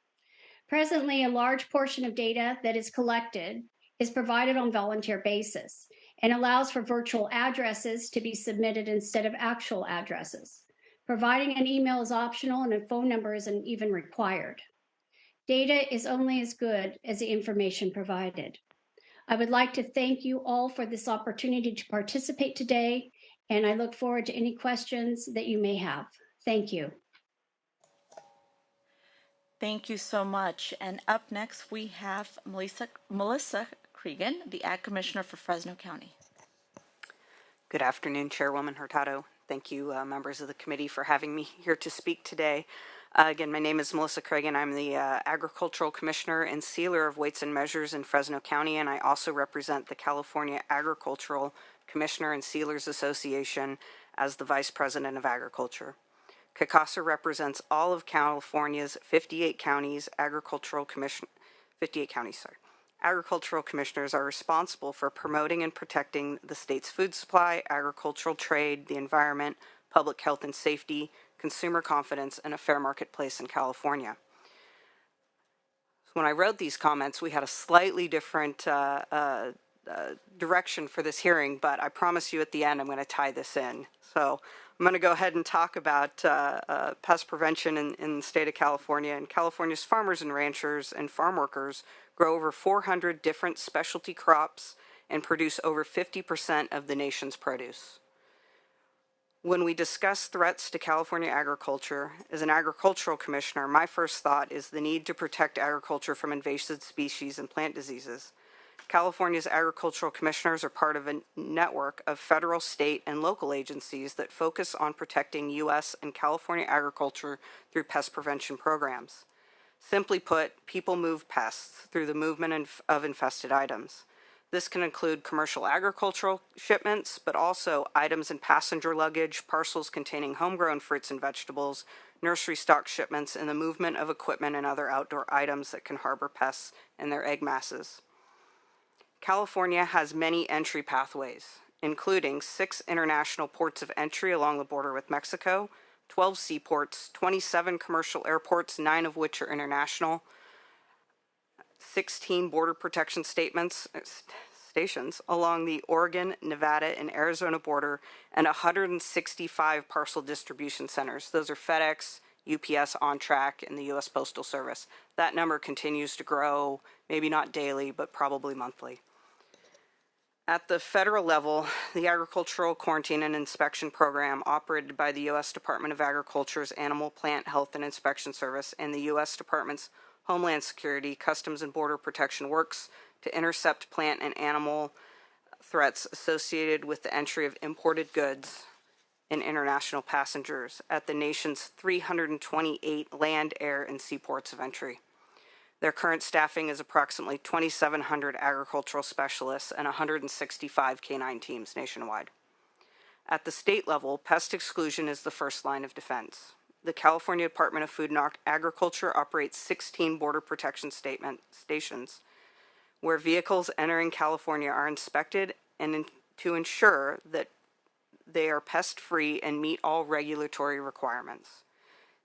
Presently, a large portion of data that is collected is provided on volunteer basis and allows for virtual addresses to be submitted instead of actual addresses. Providing an email is optional and a phone number isn't even required. Data is only as good as the information provided. I would like to thank you all for this opportunity to participate today, and I look forward to any questions that you may have. Thank you. Thank you so much. And up next, we have Melissa Cregan, the Ag Commissioner for Fresno County. Good afternoon, Chairwoman Hurtado. Thank you, members of the committee, for having me here to speak today. Again, my name is Melissa Cregan. I'm the Agricultural Commissioner and Sealer of Weights and Measures in Fresno County, and I also represent the California Agricultural Commissioner and Sealers Association as the Vice President of Agriculture. CACASA represents all of California's 58 counties. Agricultural commissioners are responsible for promoting and protecting the state's food supply, agricultural trade, the environment, public health and safety, consumer confidence, and a fair marketplace in California. When I wrote these comments, we had a slightly different direction for this hearing, but I promise you at the end I'm going to tie this in. So I'm going to go ahead and talk about pest prevention in the state of California. And California's farmers and ranchers and farm workers grow over 400 different specialty crops and produce over 50% of the nation's produce. When we discuss threats to California agriculture, as an agricultural commissioner, my first thought is the need to protect agriculture from invasive species and plant diseases. California's agricultural commissioners are part of a network of federal, state, and local agencies that focus on protecting U.S. and California agriculture through pest prevention programs. Simply put, people move pests through the movement of infested items. This can include commercial agricultural shipments, but also items in passenger luggage, parcels containing homegrown fruits and vegetables, nursery stock shipments, and the movement of equipment and other outdoor items that can harbor pests in their egg masses. California has many entry pathways, including 6 international ports of entry along the border with Mexico, 12 seaports, 27 commercial airports, 9 of which are international, 16 border protection stations along the Oregon, Nevada, and Arizona border, and 165 parcel distribution centers. Those are FedEx, UPS, OnTrack, and the U.S. Postal Service. That number continues to grow, maybe not daily, but probably monthly. At the federal level, the Agricultural Quarantine and Inspection Program, operated by the U.S. Department of Agriculture's Animal Plant Health and Inspection Service and the U.S. Department's Homeland Security, Customs and Border Protection, works to intercept plant and animal threats associated with the entry of imported goods and international passengers at the nation's 328 land, air, and seaports of entry. Their current staffing is approximately 2,700 agricultural specialists and 165 canine teams nationwide. At the state level, pest exclusion is the first line of defense. The California Department of Food and Agriculture operates 16 border protection stations where vehicles entering California are inspected and to ensure that they are pest-free and meet all regulatory requirements.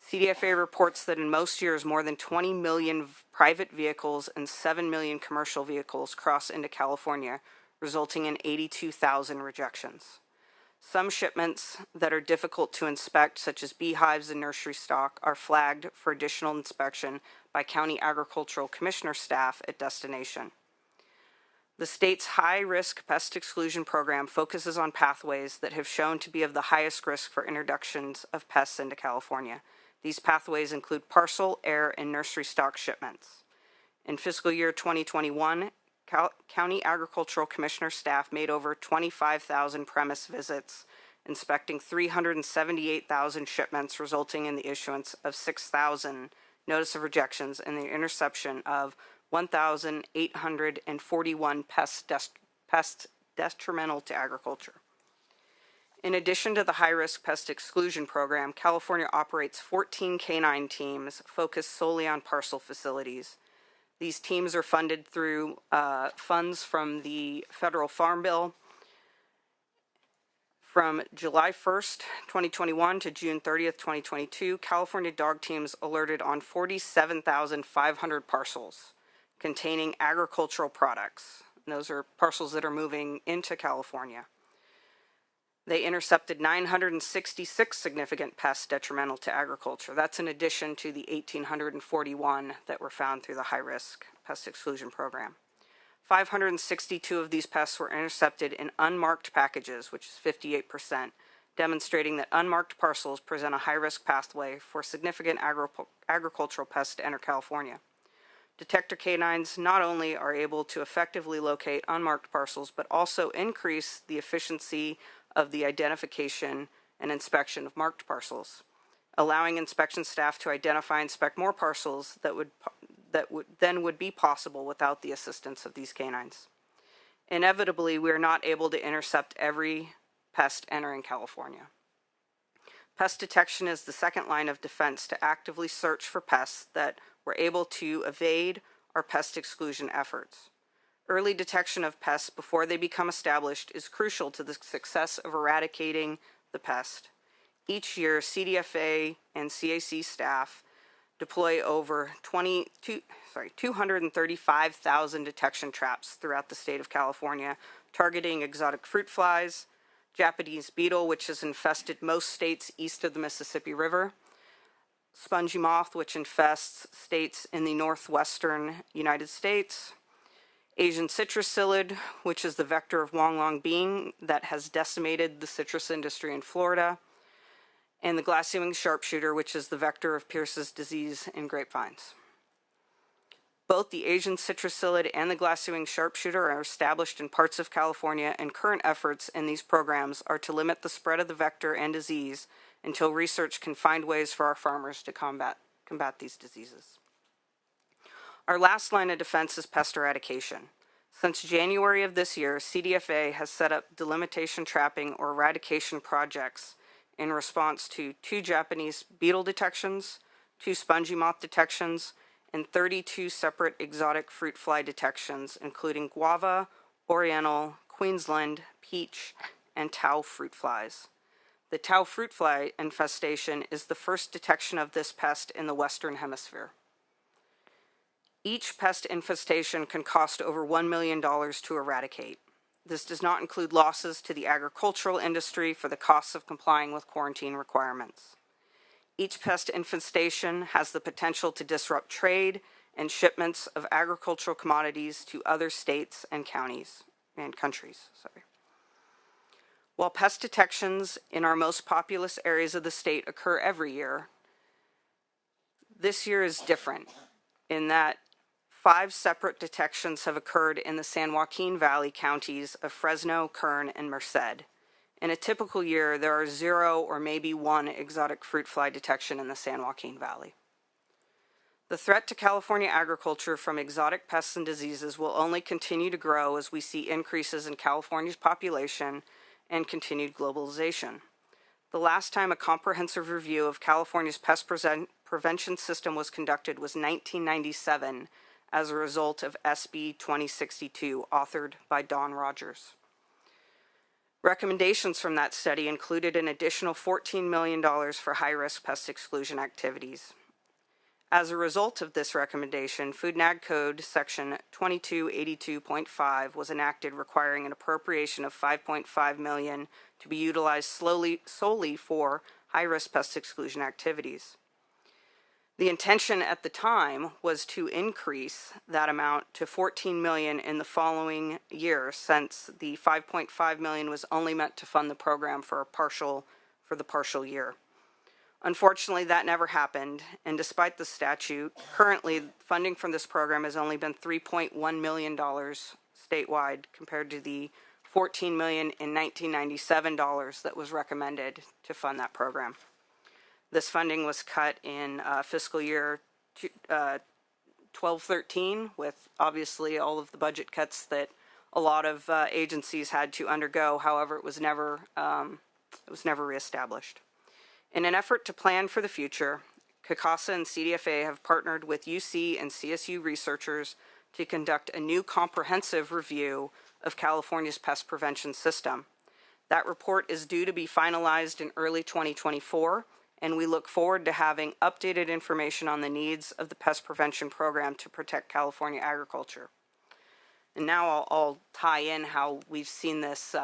CDFA reports that in most years, more than 20 million private vehicles and 7 million commercial vehicles cross into California, resulting in 82,000 rejections. Some shipments that are difficult to inspect, such as beehives and nursery stock, are flagged for additional inspection by County Agricultural Commissioner staff at destination. The state's high-risk pest exclusion program focuses on pathways that have shown to be of the highest risk for introductions of pests into California. These pathways include parcel, air, and nursery stock shipments. In fiscal year 2021, County Agricultural Commissioner staff made over 25,000 premise visits, inspecting 378,000 shipments, resulting in the issuance of 6,000 notice of rejections and the interception of 1,841 pests detrimental to agriculture. In addition to the high-risk pest exclusion program, California operates 14 canine teams focused solely on parcel facilities. These teams are funded through funds from the Federal Farm Bill. From July 1st, 2021 to June 30th, 2022, California dog teams alerted on 47,500 parcels containing agricultural products. And those are parcels that are moving into California. They intercepted 966 significant pests detrimental to agriculture. That's in addition to the 1,841 that were found through the high-risk pest exclusion program. 562 of these pests were intercepted in unmarked packages, which is 58%, demonstrating that unmarked parcels present a high-risk pathway for significant agricultural pests to enter California. Detector canines not only are able to effectively locate unmarked parcels, but also increase the efficiency of the identification and inspection of marked parcels, allowing inspection staff to identify and inspect more parcels that would be possible without the assistance of these canines. Inevitably, we are not able to intercept every pest entering California. Pest detection is the second line of defense to actively search for pests that were able to evade our pest exclusion efforts. Early detection of pests before they become established is crucial to the success of eradicating the pest. Each year, CDFA and CAC staff deploy over 235,000 detection traps throughout the state of California, targeting exotic fruit flies, Japanese beetle, which has infested most states east of the Mississippi River, spongy moth, which infests states in the northwestern United States, Asian citrus psyllid, which is the vector of Huanglong bean that has decimated the citrus industry in Florida, and the glassy-winged sharpshooter, which is the vector of Pierce's disease in grapevines. Both the Asian citrus psyllid and the glassy-winged sharpshooter are established in parts of California, and current efforts in these programs are to limit the spread of the vector and disease until research can find ways for our farmers to combat these diseases. Our last line of defense is pest eradication. Since January of this year, CDFA has set up delimitation trapping or eradication projects in response to 2 Japanese beetle detections, 2 spongy moth detections, and 32 separate exotic fruit fly detections, including guava, oriental, Queensland, peach, and Tau fruit flies. The Tau fruit fly infestation is the first detection of this pest in the Western Hemisphere. Each pest infestation can cost over $1 million to eradicate. This does not include losses to the agricultural industry for the costs of complying with quarantine requirements. Each pest infestation has the potential to disrupt trade and shipments of agricultural commodities to other states and counties and countries. While pest detections in our most populous areas of the state occur every year, this year is different in that 5 separate detections have occurred in the San Joaquin Valley counties of Fresno, Kern, and Merced. In a typical year, there are 0 or maybe 1 exotic fruit fly detection in the San Joaquin Valley. The threat to California agriculture from exotic pests and diseases will only continue to grow as we see increases in California's population and continued globalization. The last time a comprehensive review of California's pest prevention system was conducted was 1997 as a result of SB 2062, authored by Don Rogers. Recommendations from that study included an additional $14 million for high-risk pest exclusion activities. As a result of this recommendation, Food and Ag Code Section 2282.5 was enacted, requiring an appropriation of $5.5 million to be utilized solely for high-risk pest exclusion activities. The intention at the time was to increase that amount to $14 million in the following year, since the $5.5 million was only meant to fund the program for the partial year. Unfortunately, that never happened, and despite the statute, currently funding from this program has only been $3.1 million statewide compared to the $14 million in 1997 that was recommended to fund that program. This funding was cut in fiscal year 12-13, with obviously all of the budget cuts that a lot of agencies had to undergo. However, it was never reestablished. In an effort to plan for the future, CACASA and CDFA have partnered with UC and CSU researchers to conduct a new comprehensive review of California's pest prevention system. That report is due to be finalized in early 2024, and we look forward to having updated information on the needs of the pest prevention program to protect California agriculture. And now I'll tie in how we've seen this,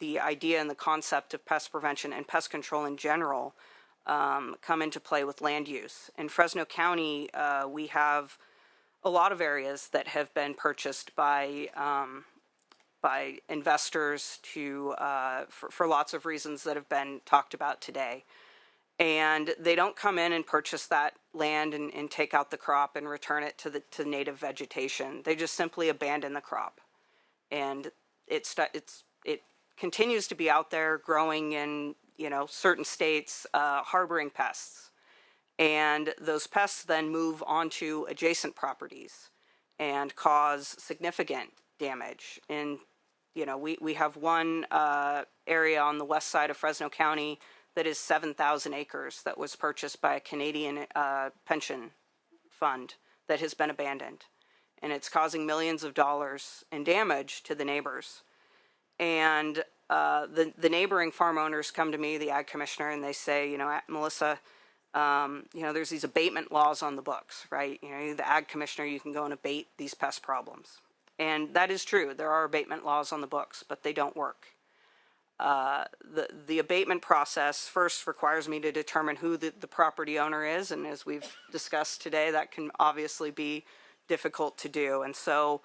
the idea and the concept of pest prevention and pest control in general come into play with land use. In Fresno County, we have a lot of areas that have been purchased by investors for lots of reasons that have been talked about today. And they don't come in and purchase that land and take out the crop and return it to native vegetation. They just simply abandon the crop. And it continues to be out there growing in, certain states, harboring pests. And those pests then move onto adjacent properties and cause significant damage. And, we have one area on the west side of Fresno County that is 7,000 acres that was purchased by a Canadian pension fund that has been abandoned. And it's causing millions of dollars in damage to the neighbors. And the neighboring farm owners come to me, the ag commissioner, and they say, Melissa, there's these abatement laws on the books, right? The ag commissioner, you can go and abate these pest problems. And that is true. There are abatement laws on the books, but they don't work. The abatement process first requires me to determine who the property owner is. And as we've discussed today, that can obviously be difficult to do. And so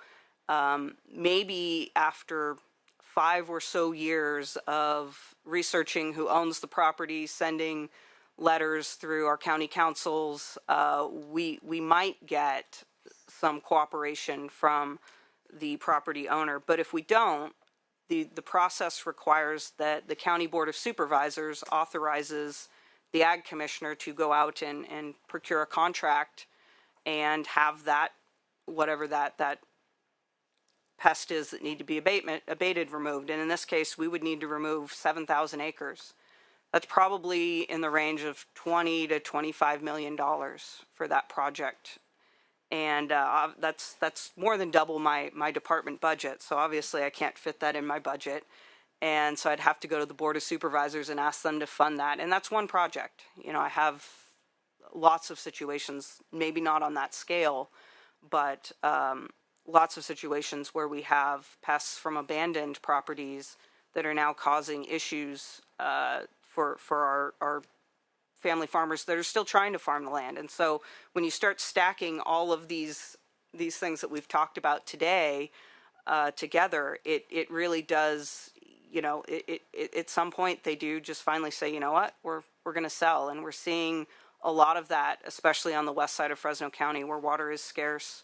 maybe after 5 or so years of researching who owns the property, sending letters through our county councils, we might get some cooperation from the property owner. But if we don't, the process requires that the county board of supervisors authorizes the ag commissioner to go out and procure a contract and have that, whatever that pest is that need to be abated, removed. And in this case, we would need to remove 7,000 acres. That's probably in the range of $20 to $25 million for that project. And that's more than double my department budget. So obviously I can't fit that in my budget. And so I'd have to go to the Board of Supervisors and ask them to fund that. And that's one project. You know, I have lots of situations, maybe not on that scale, but lots of situations where we have pests from abandoned properties that are now causing issues for our family farmers that are still trying to farm the land. And so when you start stacking all of these things that we've talked about today together, it really does, you know, at some point they do just finally say, you know what, we're going to sell. And we're seeing a lot of that, especially on the west side of Fresno County where water is scarce,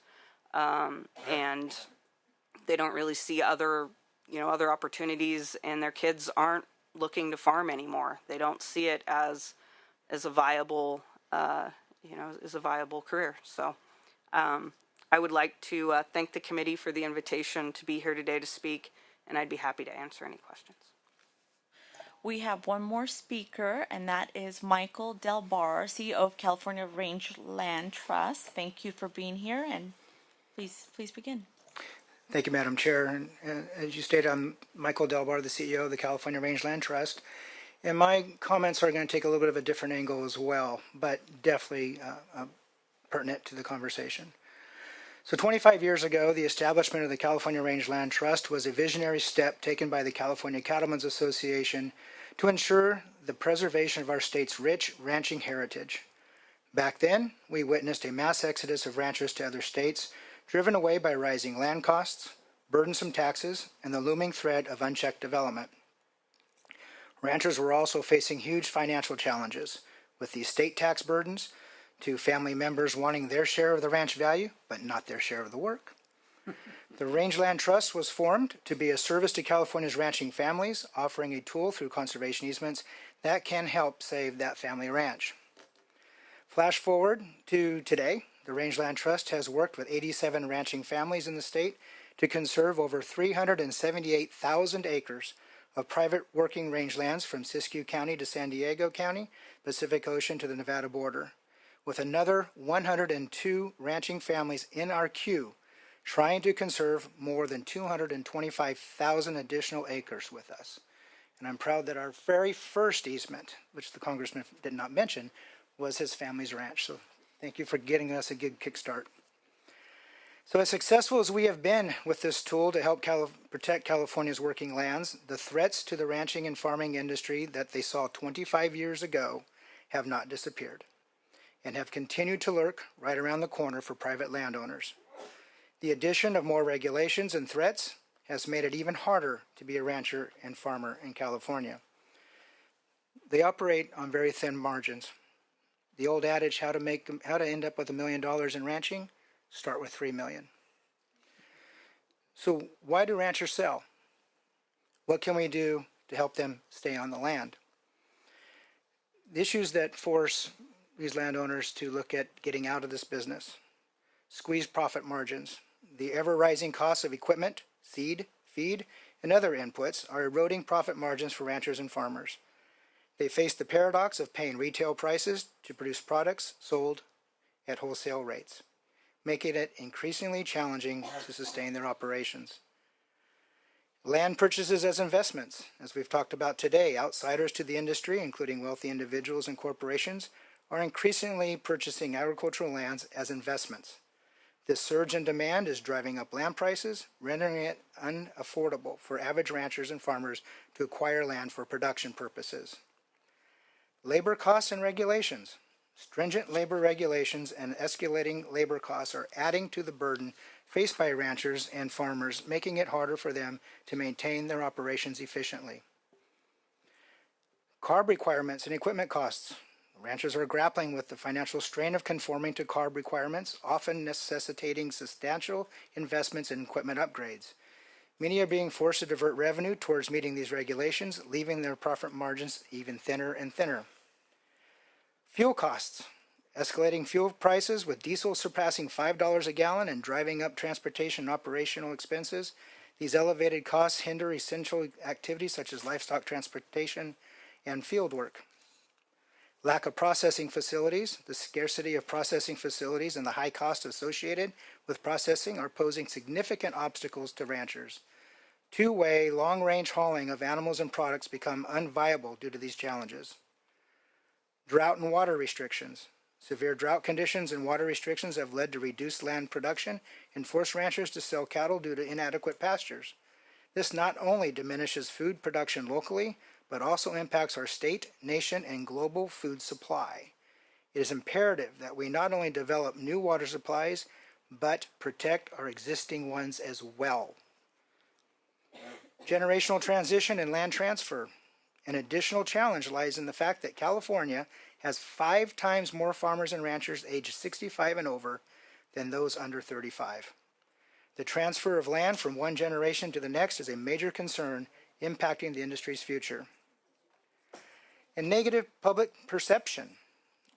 and they don't really see other opportunities, and their kids aren't looking to farm anymore. They don't see it as a viable, as a viable career. So I would like to thank the committee for the invitation to be here today to speak, and I'd be happy to answer any questions. We have one more speaker, and that is Michael Del Bar, CEO of California Rangeland Trust. Thank you for being here, and please begin. Thank you, Madam Chair. And as you stated, I'm Michael Del Bar, the CEO of the California Rangeland Trust. And my comments are going to take a little bit of a different angle as well, but definitely pertinent to the conversation. So 25 years ago, the establishment of the California Rangeland Trust was a visionary step taken by the California Cattlemen's Association to ensure the preservation of our state's rich ranching heritage. Back then, we witnessed a mass exodus of ranchers to other states, driven away by rising land costs, burdensome taxes, and the looming threat of unchecked development. Ranchers were also facing huge financial challenges, with the estate tax burdens, to family members wanting their share of the ranch value, but not their share of the work. The Rangeland Trust was formed to be a service to California's ranching families, offering a tool through conservation easements that can help save that family ranch. Flash forward to today, the Rangeland Trust has worked with 87 ranching families in the state to conserve over 378,000 acres of private working rangelands from Siskiyou County to San Diego County, Pacific Ocean to the Nevada border, with another 102 ranching families in our queue trying to conserve more than 225,000 additional acres with us. And I'm proud that our very first easement, which the Congressman did not mention, was his family's ranch. So thank you for getting us a good kickstart. So as successful as we have been with this tool to help protect California's working lands, the threats to the ranching and farming industry that they saw 25 years ago have not disappeared and have continued to lurk right around the corner for private landowners. The addition of more regulations and threats has made it even harder to be a rancher and farmer in California. They operate on very thin margins. The old adage, how to end up with $1 million in ranching, start with $3 million. So why do ranchers sell? What can we do to help them stay on the land? The issues that force these landowners to look at getting out of this business: squeezed profit margins. The ever-rising costs of equipment, seed, feed, and other inputs are eroding profit margins for ranchers and farmers. They face the paradox of paying retail prices to produce products sold at wholesale rates, making it increasingly challenging to sustain their operations. Land purchases as investments. As we've talked about today, outsiders to the industry, including wealthy individuals and corporations, are increasingly purchasing agricultural lands as investments. This surge in demand is driving up land prices, rendering it unaffordable for average ranchers and farmers to acquire land for production purposes. Labor costs and regulations. Stringent labor regulations and escalating labor costs are adding to the burden faced by ranchers and farmers, making it harder for them to maintain their operations efficiently. CARB requirements and equipment costs. Ranchers are grappling with the financial strain of conforming to CARB requirements, often necessitating substantial investments in equipment upgrades. Many are being forced to divert revenue towards meeting these regulations, leaving their profit margins even thinner and thinner. Fuel costs. Escalating fuel prices with diesel surpassing $5 a gallon and driving up transportation and operational expenses. These elevated costs hinder essential activities such as livestock transportation and field work. Lack of processing facilities, the scarcity of processing facilities and the high cost associated with processing are posing significant obstacles to ranchers. Two-way, long-range hauling of animals and products become unviable due to these challenges. Drought and water restrictions. Severe drought conditions and water restrictions have led to reduced land production and forced ranchers to sell cattle due to inadequate pastures. This not only diminishes food production locally, but also impacts our state, nation, and global food supply. It is imperative that we not only develop new water supplies, but protect our existing ones as well. Generational transition and land transfer. An additional challenge lies in the fact that California has 5 times more farmers and ranchers aged 65 and over than those under 35. The transfer of land from one generation to the next is a major concern impacting the industry's future. And negative public perception.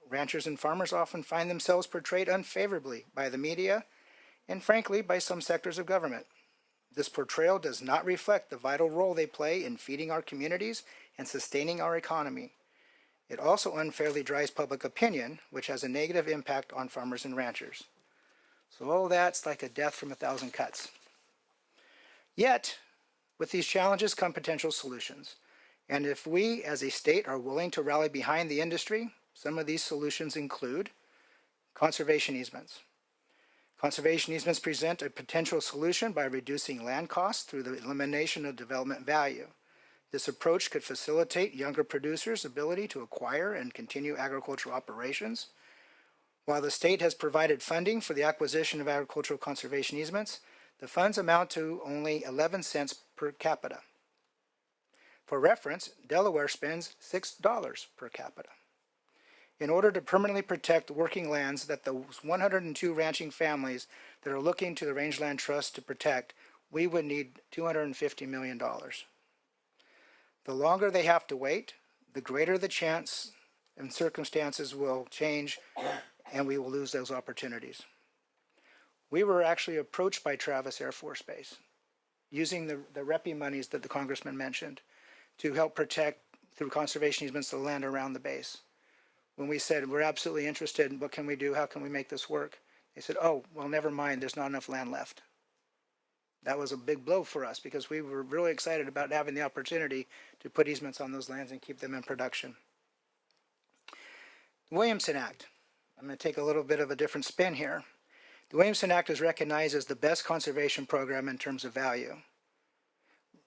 Ranchers and farmers often find themselves portrayed unfavorably by the media and, frankly, by some sectors of government. This portrayal does not reflect the vital role they play in feeding our communities and sustaining our economy. It also unfairly drives public opinion, which has a negative impact on farmers and ranchers. So all that's like a death from 1,000 cuts. Yet, with these challenges come potential solutions. And if we, as a state, are willing to rally behind the industry, some of these solutions include conservation easements. Conservation easements present a potential solution by reducing land costs through the elimination of development value. This approach could facilitate younger producers' ability to acquire and continue agricultural operations. While the state has provided funding for the acquisition of agricultural conservation easements, the funds amount to only 11 cents per capita. For reference, Delaware spends $6 per capita. In order to permanently protect working lands that those 102 ranching families that are looking to the Rangeland Trust to protect, we would need $250 million. The longer they have to wait, the greater the chance and circumstances will change and we will lose those opportunities. We were actually approached by Travis Air Force Base using the REPI monies that the congressman mentioned to help protect through conservation easements the land around the base. When we said, we're absolutely interested, what can we do? How can we make this work? They said, oh, well, never mind, there's not enough land left. That was a big blow for us because we were really excited about having the opportunity to put easements on those lands and keep them in production. The Williamson Act. I'm going to take a little bit of a different spin here. The Williamson Act is recognized as the best conservation program in terms of value.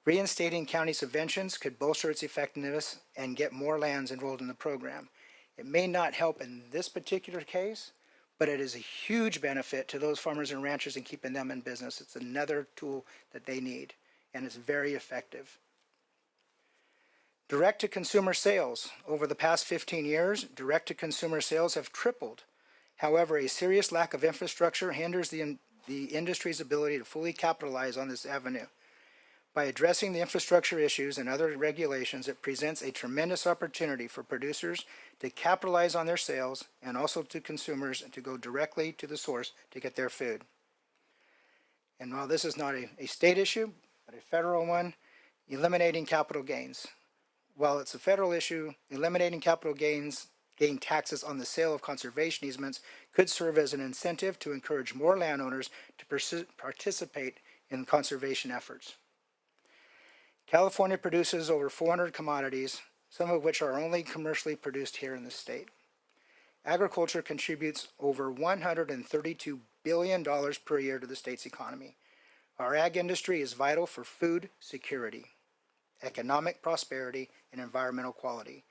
Reinstating county subventions could bolster its effectiveness and get more lands enrolled in the program. It may not help in this particular case, but it is a huge benefit to those farmers and ranchers in keeping them in business. It's another tool that they need, and it's very effective. Direct-to-consumer sales. Over the past 15 years, direct-to-consumer sales have tripled. However, a serious lack of infrastructure hinders the industry's ability to fully capitalize on this avenue. By addressing the infrastructure issues and other regulations, it presents a tremendous opportunity for producers to capitalize on their sales and also to consumers to go directly to the source to get their food. And while this is not a state issue, but a federal one, eliminating capital gains. While it's a federal issue, eliminating capital gain taxes on the sale of conservation easements could serve as an incentive to encourage more landowners to participate in conservation efforts. California produces over 400 commodities, some of which are only commercially produced here in the state. Agriculture contributes over $132 billion per year to the state's economy. Our ag industry is vital for food security, economic prosperity, and environmental quality.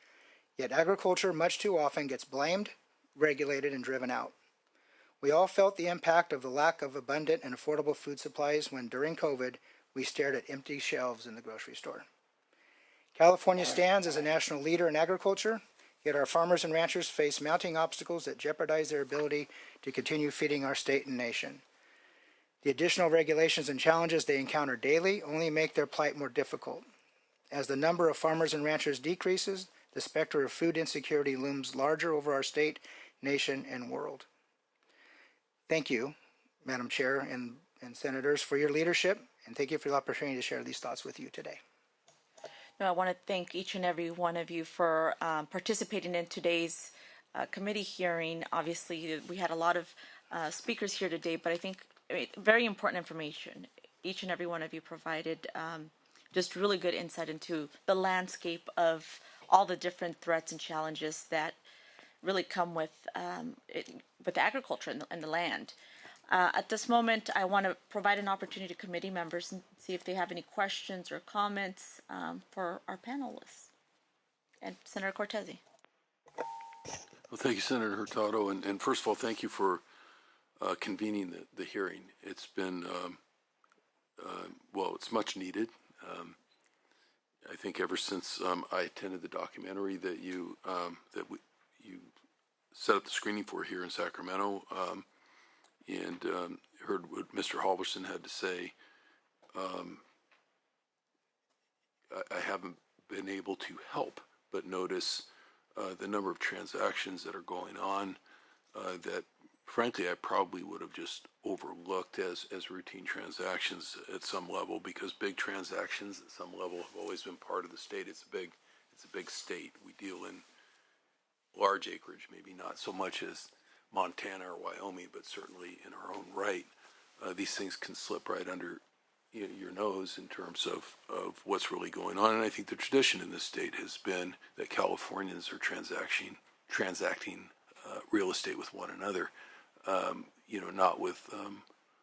Yet agriculture much too often gets blamed, regulated, and driven out. We all felt the impact of the lack of abundant and affordable food supplies when during COVID, we stared at empty shelves in the grocery store. California stands as a national leader in agriculture, yet our farmers and ranchers face mounting obstacles that jeopardize their ability to continue feeding our state and nation. The additional regulations and challenges they encounter daily only make their plight more difficult. As the number of farmers and ranchers decreases, the specter of food insecurity looms larger over our state nation, and world. Thank you, Madam Chair and Senators, for your leadership, and thank you for the opportunity to share these thoughts with you today. No, I want to thank each and every one of you for participating in today's committee hearing. Obviously, we had a lot of speakers here today, but I mean, very important information. Each and every one of you provided just really good insight into the landscape of all the different threats and challenges that really come with agriculture and the land. At this moment, I want to provide an opportunity to committee members and see if they have any questions or comments for our panelists. And Senator Cortese. Well, thank you, Senator Hurtado. And first of all, thank you for convening the hearing. It's been, well, it's much needed. I think ever since I attended the documentary that you set up the screening for here in Sacramento, and heard what Mr. Halverson had to say, I haven't been able to help but notice the number of transactions that are going on that, frankly, I probably would have just overlooked as routine transactions at some level, because big transactions at some level have always been part of the state. It's a big state. We deal in large acreage, maybe not so much as Montana or Wyoming, but certainly in our own right. These things can slip right under your nose in terms of what's really going on. And I think the tradition in this state has been that Californians are transacting real estate with one another, not with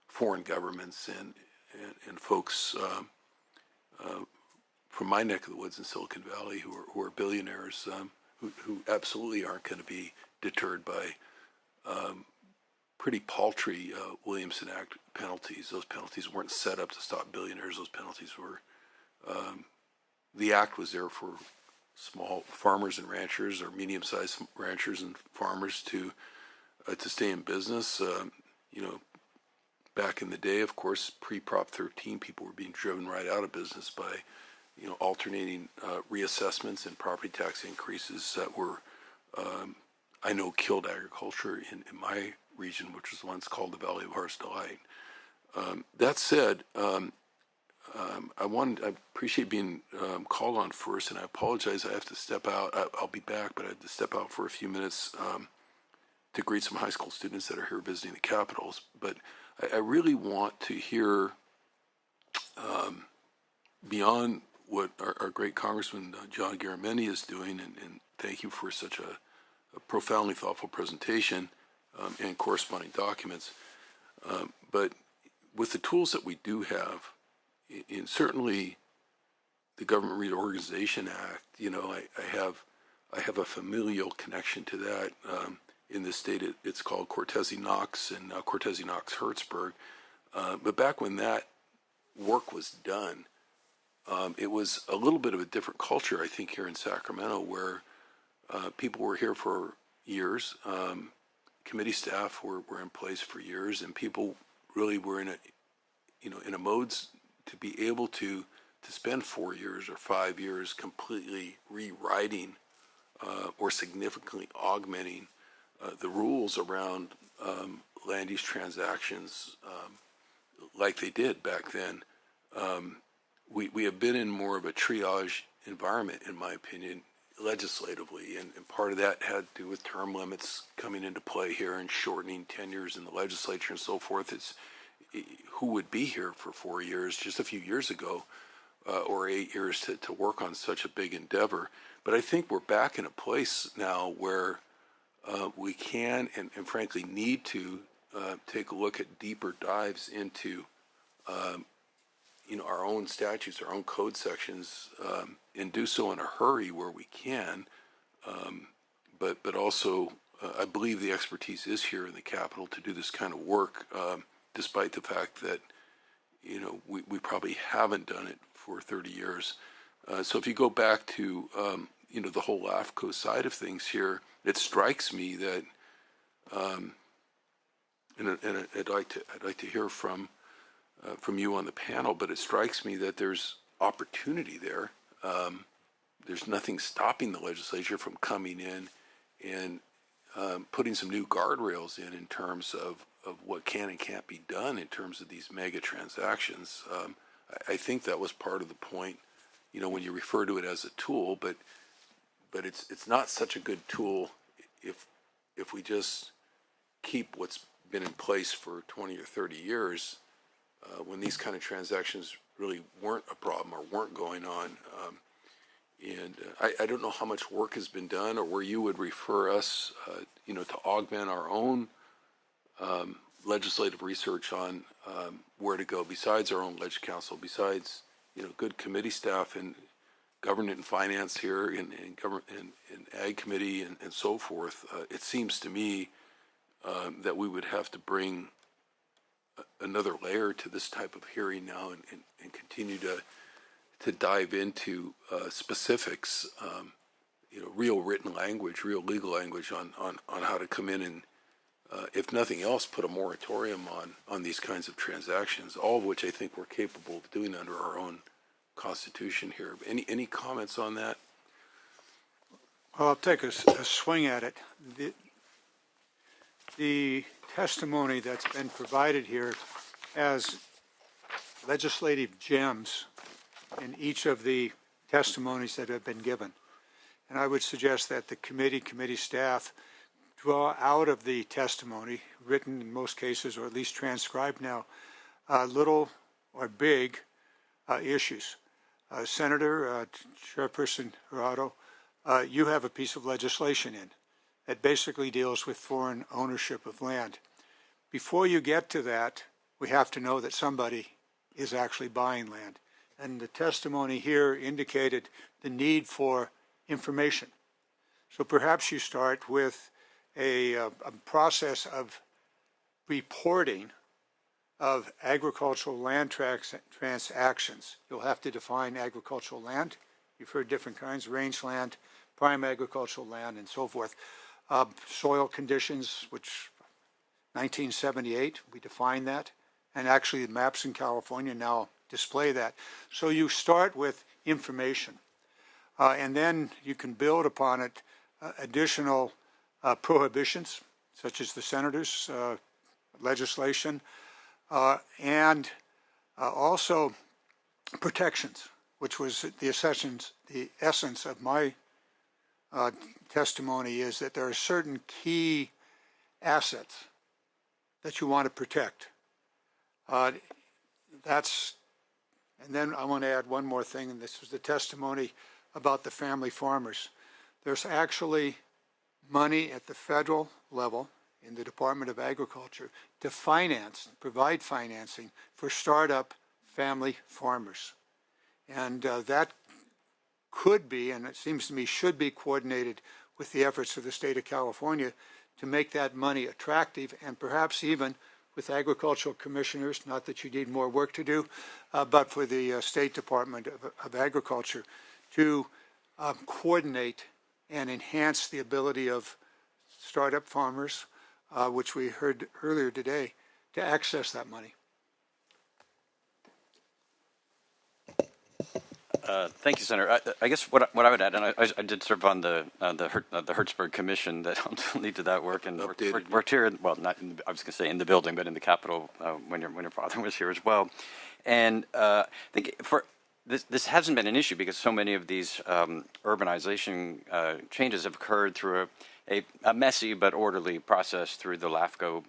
foreign governments and folks from my neck of the woods in Silicon Valley who are billionaires, who absolutely aren't going to be deterred by pretty paltry Williamson Act penalties. Those penalties weren't set up to stop billionaires. Those penalties were, the act was there for small farmers and ranchers, or medium-sized ranchers and farmers to stay in business. Back in the day, of course, pre-Prop 13, people were being driven right out of business by, alternating reassessments and property tax increases that were, I know, killed agriculture in my region, which was once called the Valley of Heart's Delight. That said, I appreciate being called on first, and I apologize. I have to step out. I'll be back, but I have to step out for a few minutes to greet some high school students that are here visiting the Capitals. But I really want to hear beyond what our great Congressman John Garamendi is doing, and thank you for such a profoundly thoughtful presentation and corresponding documents. But with the tools that we do have, in certainly the Government Reorganization Act, I have a familial connection to that. In this state, it's called Cortese Knox and Cortese Knox Hertzberg. But back when that work was done, it was a little bit of a different culture, I think, here in Sacramento, where people were here for years. Committee staff were in place for years, and people really were in a mode to be able to spend 4 years or 5 years completely rewriting or significantly augmenting the rules around land use transactions like they did back then. We have been in more of a triage environment, in my opinion, legislatively, and part of that had to do with term limits coming into play here and shortening tenures in the legislature and so forth. It's who would be here for 4 years just a few years ago, or 8 years to work on such a big endeavor. But I think we're back in a place now where we can and frankly need to take a look at deeper dives into our own statutes, our own code sections, and do so in a hurry where we can. But also, I believe the expertise is here in the Capitol to do this kind of work, despite the fact that we probably haven't done it for 30 years. So if you go back to the whole LAFCO side of things here, it strikes me that, and I'd like to hear from you on the panel, but it strikes me that there's opportunity there. There's nothing stopping the legislature from coming in and putting some new guardrails in terms of what can and can't be done in terms of these mega transactions. I think that was part of the point, you know, when you refer to it as a tool, but it's not such a good tool if we just keep what's been in place for 20 or 30 years, when these kind of transactions really weren't a problem or weren't going on. I don't know how much work has been done or where you would refer us, you know, to augment our own legislative research on where to go besides our own Ledge Council, besides, you know, good committee staff and government and finance here in government and ag committee and so forth. It seems to me that we would have to bring another layer to this type of hearing now and continue to dive into specifics, you know, real written language, real legal language on how to come in and, if nothing else, put a moratorium on these kinds of transactions, all of which I think we're capable of doing under our own Constitution here. Any comments on that? Well, I'll take a swing at it. The testimony that's been provided here has legislative gems in each of the testimonies that have been given. And I would suggest that the committee staff draw out of the testimony, written in most cases, or at least transcribed now, little or big issues. Senator, Chairperson Hirado, you have a piece of legislation in that basically deals with foreign ownership of land. Before you get to that, we have to know that somebody is actually buying land. And the testimony here indicated the need for information. So perhaps you start with a process of reporting of agricultural land transactions. You'll have to define agricultural land. You've heard different kinds, rangeland, prime agricultural land, and so forth. Soil conditions, which 1978, we defined that. And actually the maps in California now display that. So you start with information. And then you can build upon it additional prohibitions, such as the senator's legislation, and also protections, which was the essence of my testimony, is that there are certain key assets that you want to protect. And then I want to add one more thing, and this was the testimony about the family farmers. There's actually money at the federal level in the Department of Agriculture to provide financing for startup family farmers. And that could be, and it seems to me should be, coordinated with the efforts of the state of California to make that money attractive, and perhaps even with agricultural commissioners, not that you need more work to do, but for the State Department of Agriculture to coordinate and enhance the ability of startup farmers, which we heard earlier today, to access that money. Thank you, Senator. I guess what I would add, and I did serve on the Hertzberg Commission that helped lead to that work, and worked here. Well, not in, I was going to say in the building, but in the Capitol when your father was here as well. And I think for this hasn't been an issue because so many of these urbanization changes have occurred through a messy but orderly process through the LAFCO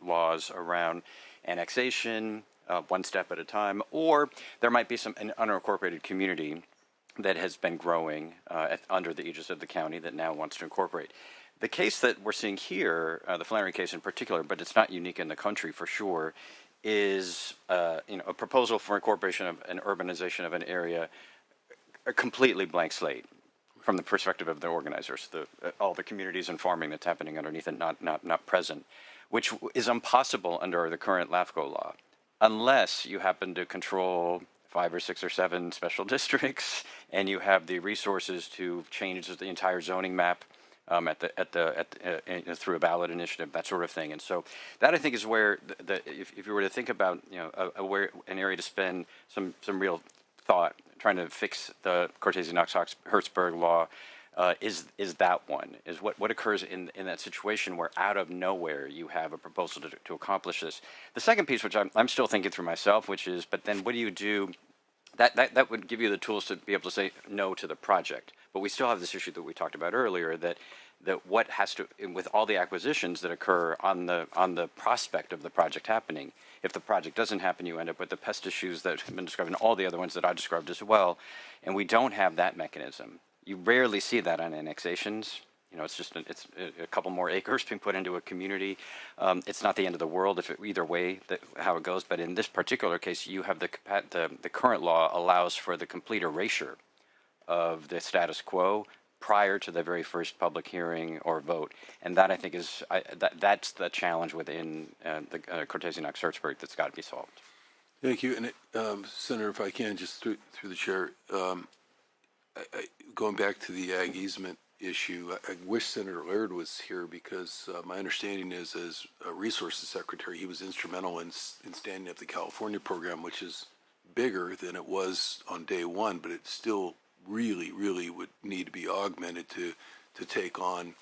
laws around annexation, one step at a time, or there might be an unincorporated community that has been growing under the aegis of the county that now wants to incorporate. The case that we're seeing here, the Flannery case in particular, but it's not unique in the country for sure, is a proposal for incorporation of an urbanization of an area, a completely blank slate from the perspective of the organizers, all the communities and farming that's happening underneath it, not present, which is impossible under the current LAFCO law, unless you happen to control 5 or 6 or 7 special districts and you have the resources to change the entire zoning map through a ballot initiative, that sort of thing. And so that I think is where if you were to think about an area to spend some real thought trying to fix the Cortese-Knox-Hertzberg law, is that one, is what occurs in that situation where out of nowhere you have a proposal to accomplish this. The second piece, which I'm still thinking through myself, which is, but then what do you do? That would give you the tools to be able to say no to the project. But we still have this issue that we talked about earlier, that what has to, with all the acquisitions that occur on the prospect of the project happening, if the project doesn't happen, you end up with the pest issues that have been described and all the other ones that I described as well. And we don't have that mechanism. You rarely see that on annexations. You know, it's just it's a couple more acres being put into a community. It's not the end of the world if either way how it goes. But in this particular case, you have the current law allows for the complete erasure of the status quo prior to the very first public hearing or vote, and that I think is that's the challenge within the Cortese Knox Hertzberg that's got to be solved. Thank you, and Senator, if I can, just through the chair, going back to the ag easement issue, I wish Senator Laird was here because my understanding is, as a resources secretary, he was instrumental in standing up the California program, which is bigger than it was on day one, but it still really would need to be augmented to take on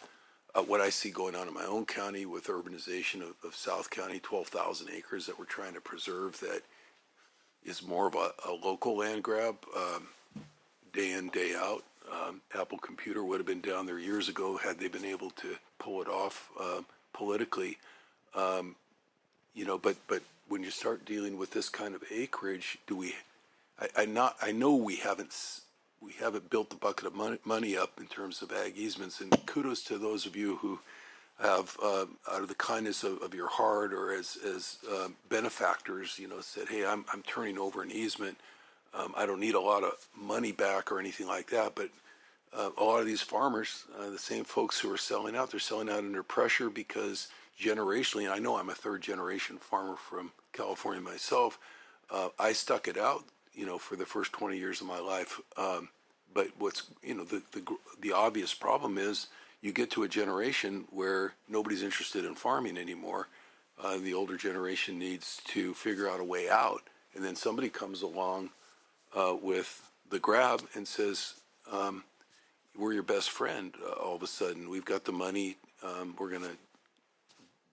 what I see going on in my own county with urbanization of South County, 12,000 acres that we're trying to preserve that is more of a local land grab, day in, day out. Apple Computer would have been down there years ago had they been able to pull it off politically. You know, but when you start dealing with this kind of acreage, I know we haven't built the bucket of money up in terms of ag easements, and kudos to those of you who have, out of the kindness of your heart or as benefactors, you know, said, hey, I'm turning over an easement. I don't need a lot of money back or anything like that, but a lot of these farmers, the same folks who are selling out, they're selling out under pressure because generationally, and I know I'm a third generation farmer from California myself, I stuck it out, you know, for the first 20 years of my life. But what's, you know, the obvious problem is you get to a generation where nobody's interested in farming anymore. The older generation needs to figure out a way out. And then somebody comes along with the grab and says, we're your best friend. All of a sudden, we've got the money. We're going to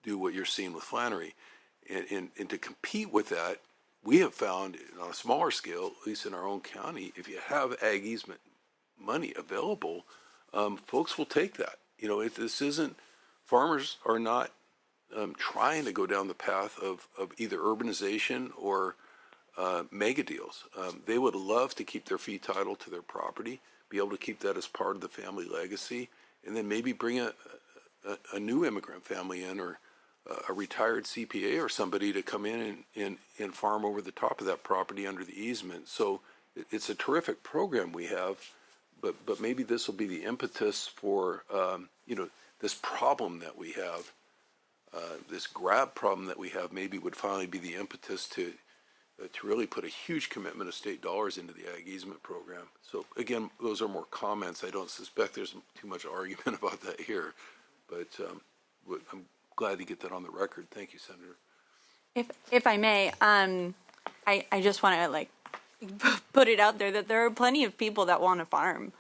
do what you're seeing with Flannery. And to compete with that, we have found on a smaller scale, at least in our own county, if you have ag easement money available, folks will take that. You know, if this isn't, farmers are not trying to go down the path of either urbanization or mega deals. They would love to keep their fee title to their property, be able to keep that as part of the family legacy, and then maybe bring a new immigrant family in, or a retired CPA or somebody to come in and farm over the top of that property under the easement. So it's a terrific program we have, but maybe this will be the impetus for, you know, this problem that we have, this grab problem that we have, maybe would finally be the impetus to really put a huge commitment of state dollars into the ag easement program. So again, those are more comments. I don't suspect there's too much argument about that here, but I'm glad to get that on the record. Thank you, Senator. If I may, I just want to like put it out there that there are plenty of people that want to farm,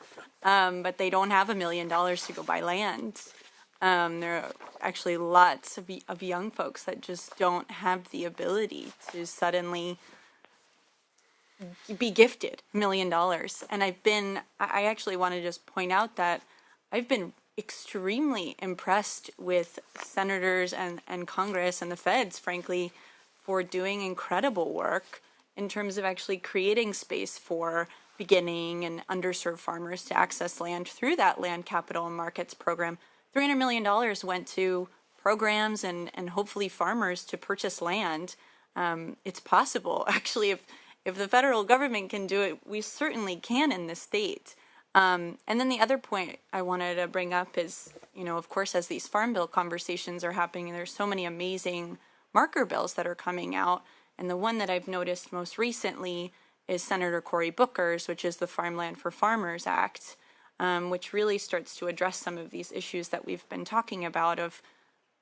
but they don't have $1 million to go buy land. There are actually lots of young folks that just don't have the ability to suddenly be gifted $1 million. And I actually want to just point out that I've been extremely impressed with senators and Congress and the feds, frankly, for doing incredible work in terms of actually creating space for beginning and underserved farmers to access land through that Land Capital and Markets program. $300 million went to programs and hopefully farmers to purchase land. It's possible. Actually, if the federal government can do it, we certainly can in this state. And then the other point I wanted to bring up is, you know, of course, as these farm bill conversations are happening, there's so many amazing marker bills that are coming out. And the one that I've noticed most recently is Senator Cory Booker's, which is the Farmland for Farmers Act, which really starts to address some of these issues that we've been talking about of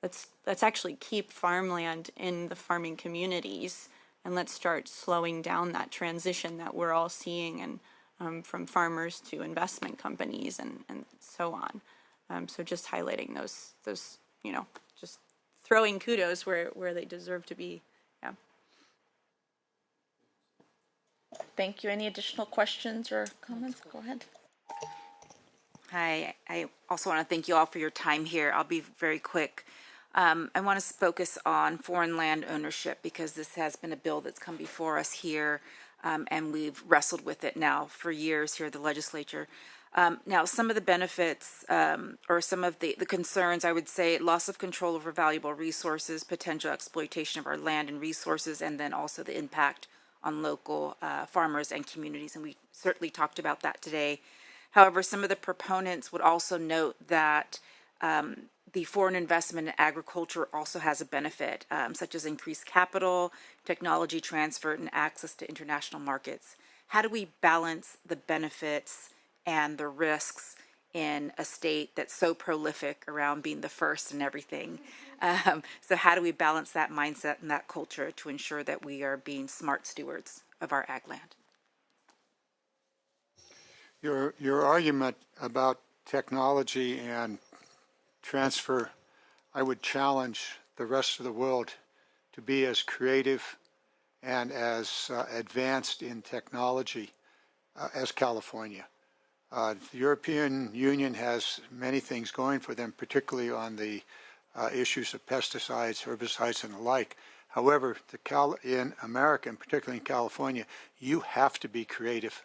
let's actually keep farmland in the farming communities, and let's start slowing down that transition that we're all seeing and from farmers to investment companies and so on. So just highlighting those, just throwing kudos where they deserve to be. Yeah. Thank you. Any additional questions or comments? Go ahead. Hi, I also want to thank you all for your time here. I'll be very quick. I want to focus on foreign land ownership because this has been a bill that's come before us here, and we've wrestled with it now for years here at the legislature. Now, some of the benefits or some of the concerns, I would say, loss of control over valuable resources, potential exploitation of our land and resources, and then also the impact on local farmers and communities. And we certainly talked about that today. However, some of the proponents would also note that the foreign investment in agriculture also has a benefit, such as increased capital, technology transfer, and access to international markets. How do we balance the benefits and the risks in a state that's so prolific around being the first and everything? So how do we balance that mindset and that culture to ensure that we are being smart stewards of our ag land? Your argument about technology and transfer, I would challenge the rest of the world to be as creative and as advanced in technology as California. The European Union has many things going for them, particularly on the issues of pesticides, herbicides, and the like. However, in America, and particularly in California, you have to be creative.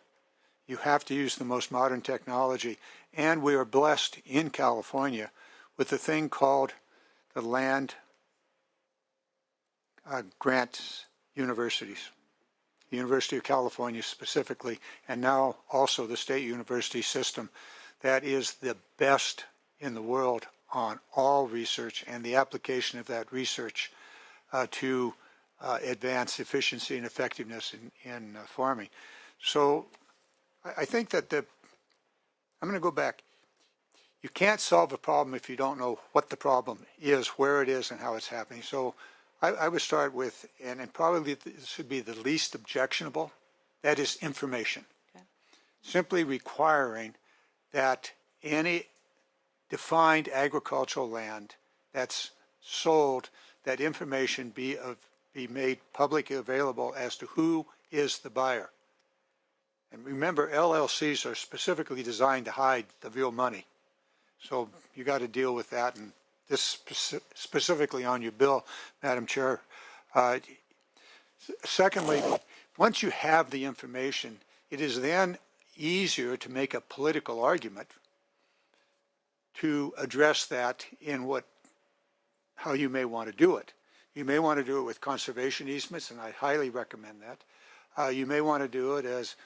You have to use the most modern technology. And we are blessed in California with a thing called the land grant universities. The University of California specifically, and now also the state university system that is the best in the world on all research and the application of that research to advance efficiency and effectiveness in farming. So I think that I'm going to go back. You can't solve a problem if you don't know what the problem is, where it is, and how it's happening. So I would start with, and probably this should be the least objectionable, that is information. Okay. Simply requiring that any defined agricultural land that's sold, that information be made publicly available as to who is the buyer. And remember, LLCs are specifically designed to hide the real money. So you got to deal with that, and this specifically on your bill, Madam Chair. Secondly, once you have the information, it is then easier to make a political argument to address that in how you may want to do it. You may want to do it with conservation easements, and I highly recommend that. You may want to do it as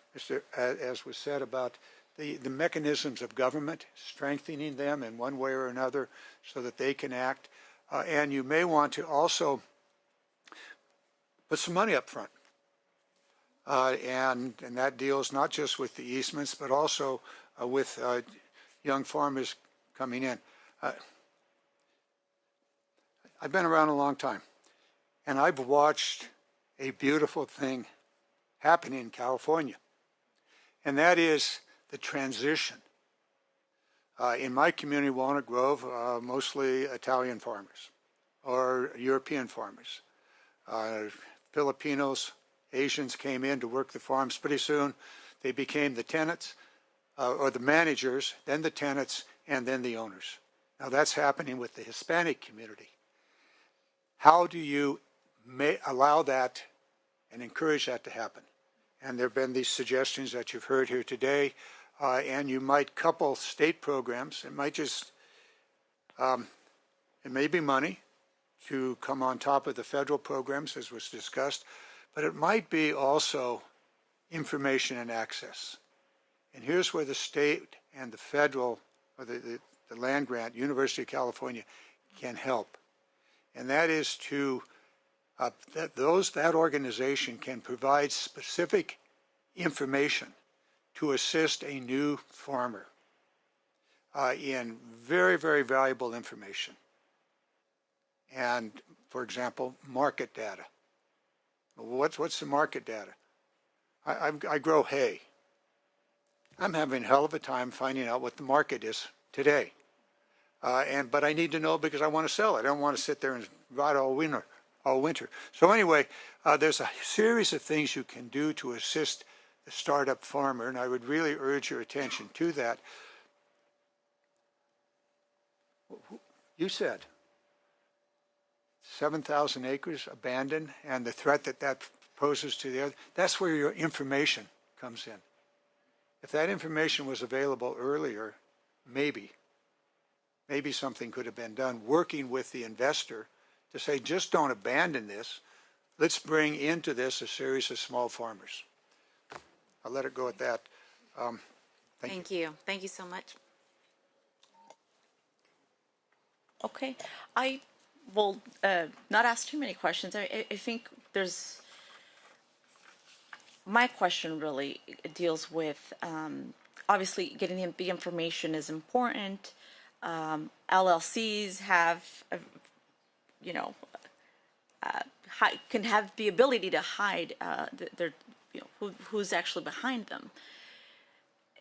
was said about the mechanisms of government, strengthening them in one way or another so that they can act. And you may want to also put some money up front. And that deals not just with the easements, but also with young farmers coming in. I've been around a long time, and I've watched a beautiful thing happen in California, and that is the transition. In my community, Walnut Grove, mostly Italian farmers or European farmers. Filipinos, Asians came in to work the farms. Pretty soon, they became the tenants or the managers, then the tenants, and then the owners. Now that's happening with the Hispanic community. How do you allow that and encourage that to happen? And there have been these suggestions that you've heard here today, and you might couple state programs. It might just, it may be money to come on top of the federal programs, as was discussed, but it might be also information and access. And here's where the state and the federal, or the land grant, University of California, can help. And that is to that organization can provide specific information to assist a new farmer in very, very valuable information. And, for example, market data. What's the market data? I grow hay. I'm having a hell of a time finding out what the market is today. But I need to know because I want to sell it. I don't want to sit there and rot all winter. So anyway, there's a series of things you can do to assist the startup farmer, and I would really urge your attention to that. You said 7,000 acres abandoned, and the threat that that poses to the other, that's where your information comes in. If that information was available earlier, maybe something could have been done, working with the investor to say, just don't abandon this. Let's bring into this a series of small farmers. I'll let it go at that. Thank you. Thank you so much. Okay, I will not ask too many questions. I think my question really deals with, obviously getting the information is important. LLCs have, can have the ability to hide their, who's actually behind them.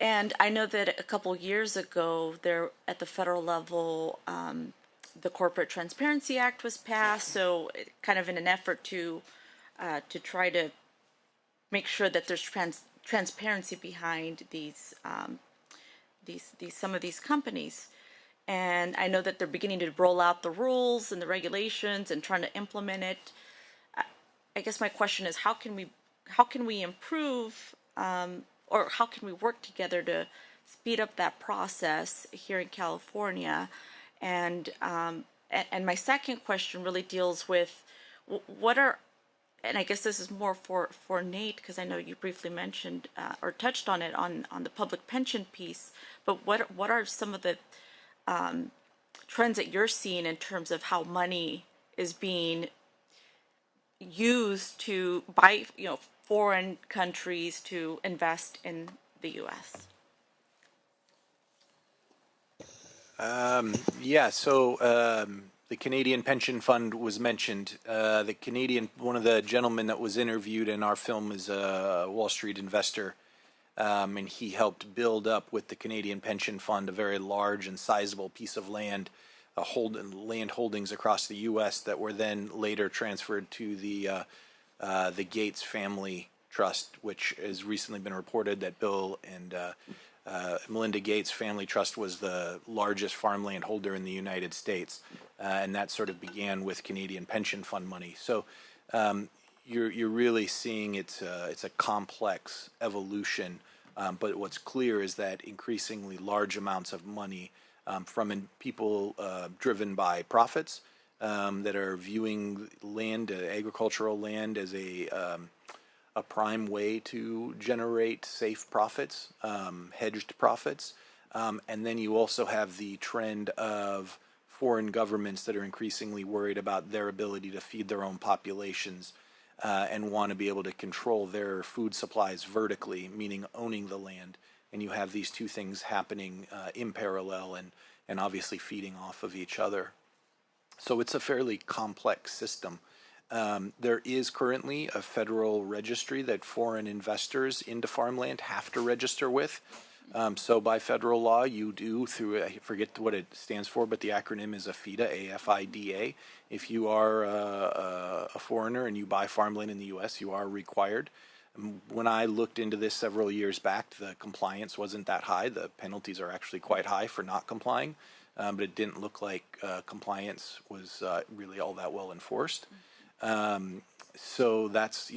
And I know that a couple years ago, there at the federal level, the Corporate Transparency Act was passed. So, kind of in an effort to try to make sure that there's transparency behind these some of these companies. And I know that they're beginning to roll out the rules and the regulations and trying to implement it. I guess my question is, how can we improve, or how can we work together to speed up that process here in California? And my second question really deals with what are, and I guess this is more for Nate, because I know you briefly mentioned or touched on it on the public pension piece, but what are some of the trends that you're seeing in terms of how money is being used to by foreign countries to invest in the U.S.? The Canadian Pension Fund was mentioned. One of the gentlemen that was interviewed in our film is a Wall Street investor, and he helped build up with the Canadian Pension Fund a very large and sizable piece of land, land holdings across the U.S. that were then later transferred to the Gates Family Trust, which has recently been reported that Bill and Melinda Gates Family Trust was the largest farmland holder in the United States, and that sort of began with Canadian Pension Fund money. So you're really seeing it's a complex evolution, but what's clear is that increasingly large amounts of money from people driven by profits that are viewing land, agricultural land, as a prime way to generate safe profits, hedged profits. And then you also have the trend of foreign governments that are increasingly worried about their ability to feed their own populations and want to be able to control their food supplies vertically, meaning owning the land. And you have these two things happening in parallel and obviously feeding off of each other. So it's a fairly complex system. There is currently a federal registry that foreign investors into farmland have to register with. So by federal law, you do through, I forget what it stands for, but the acronym is AFIDA, A-F-I-D-A. If you are a foreigner and you buy farmland in the U.S., you are required. When I looked into this several years back, the compliance wasn't that high. The penalties are actually quite high for not complying, but it didn't look like compliance was really all that well enforced. So that's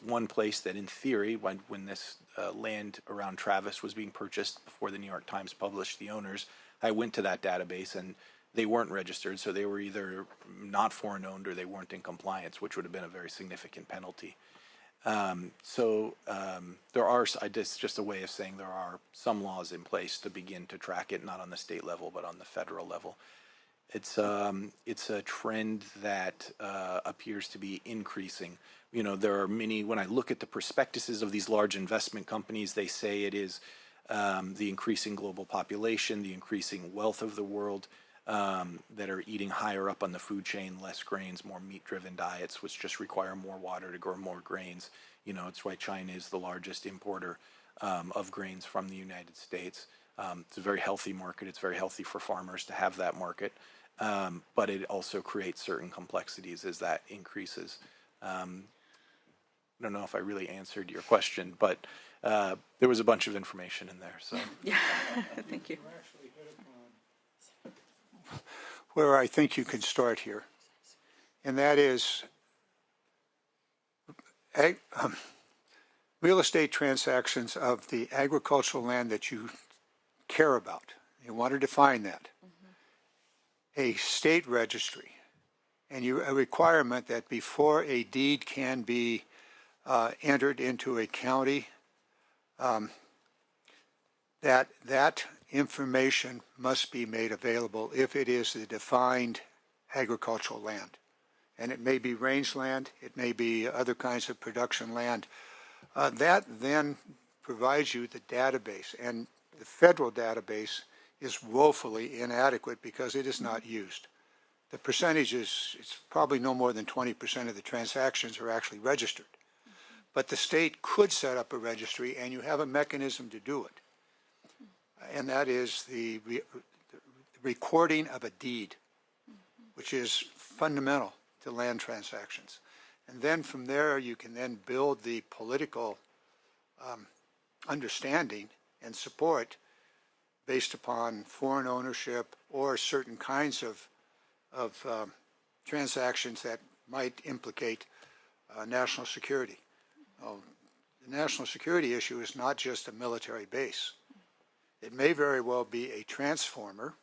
one place that in theory, when this land around Travis was being purchased before the New York Times published the owners, I went to that database and they weren't registered. So they were either not foreign owned or they weren't in compliance, which would have been a very significant penalty. There are, just a way of saying there are some laws in place to begin to track it, not on the state level, but on the federal level. It's a trend that appears to be increasing. There are many, when I look at the prospectuses of these large investment companies, they say it is the increasing global population, the increasing wealth of the world that are eating higher up on the food chain, less grains, more meat-driven diets, which just require more water to grow more grains. It's why China is the largest importer of grains from the United States. It's a very healthy market. It's very healthy for farmers to have that market, but it also creates certain complexities as that increases. I don't know if I really answered your question, but there was a bunch of information in there. So Yeah, thank you. Where I think you can start here, and that is real estate transactions of the agricultural land that you care about. You want to define that. A state registry, and a requirement that before a deed can be entered into a county, that information must be made available if it is the defined agricultural land. And it may be rangeland, it may be other kinds of production land. That then provides you the database, and the federal database is woefully inadequate because it is not used. The percentage is, it's probably no more than 20% of the transactions are actually registered. But the state could set up a registry, and you have a mechanism to do it. And that is the recording of a deed, which is fundamental to land transactions. And then from there, you can then build the political understanding and support based upon foreign ownership or certain kinds of transactions that might implicate national security. The national security issue is not just a military base. It may very well be a transformer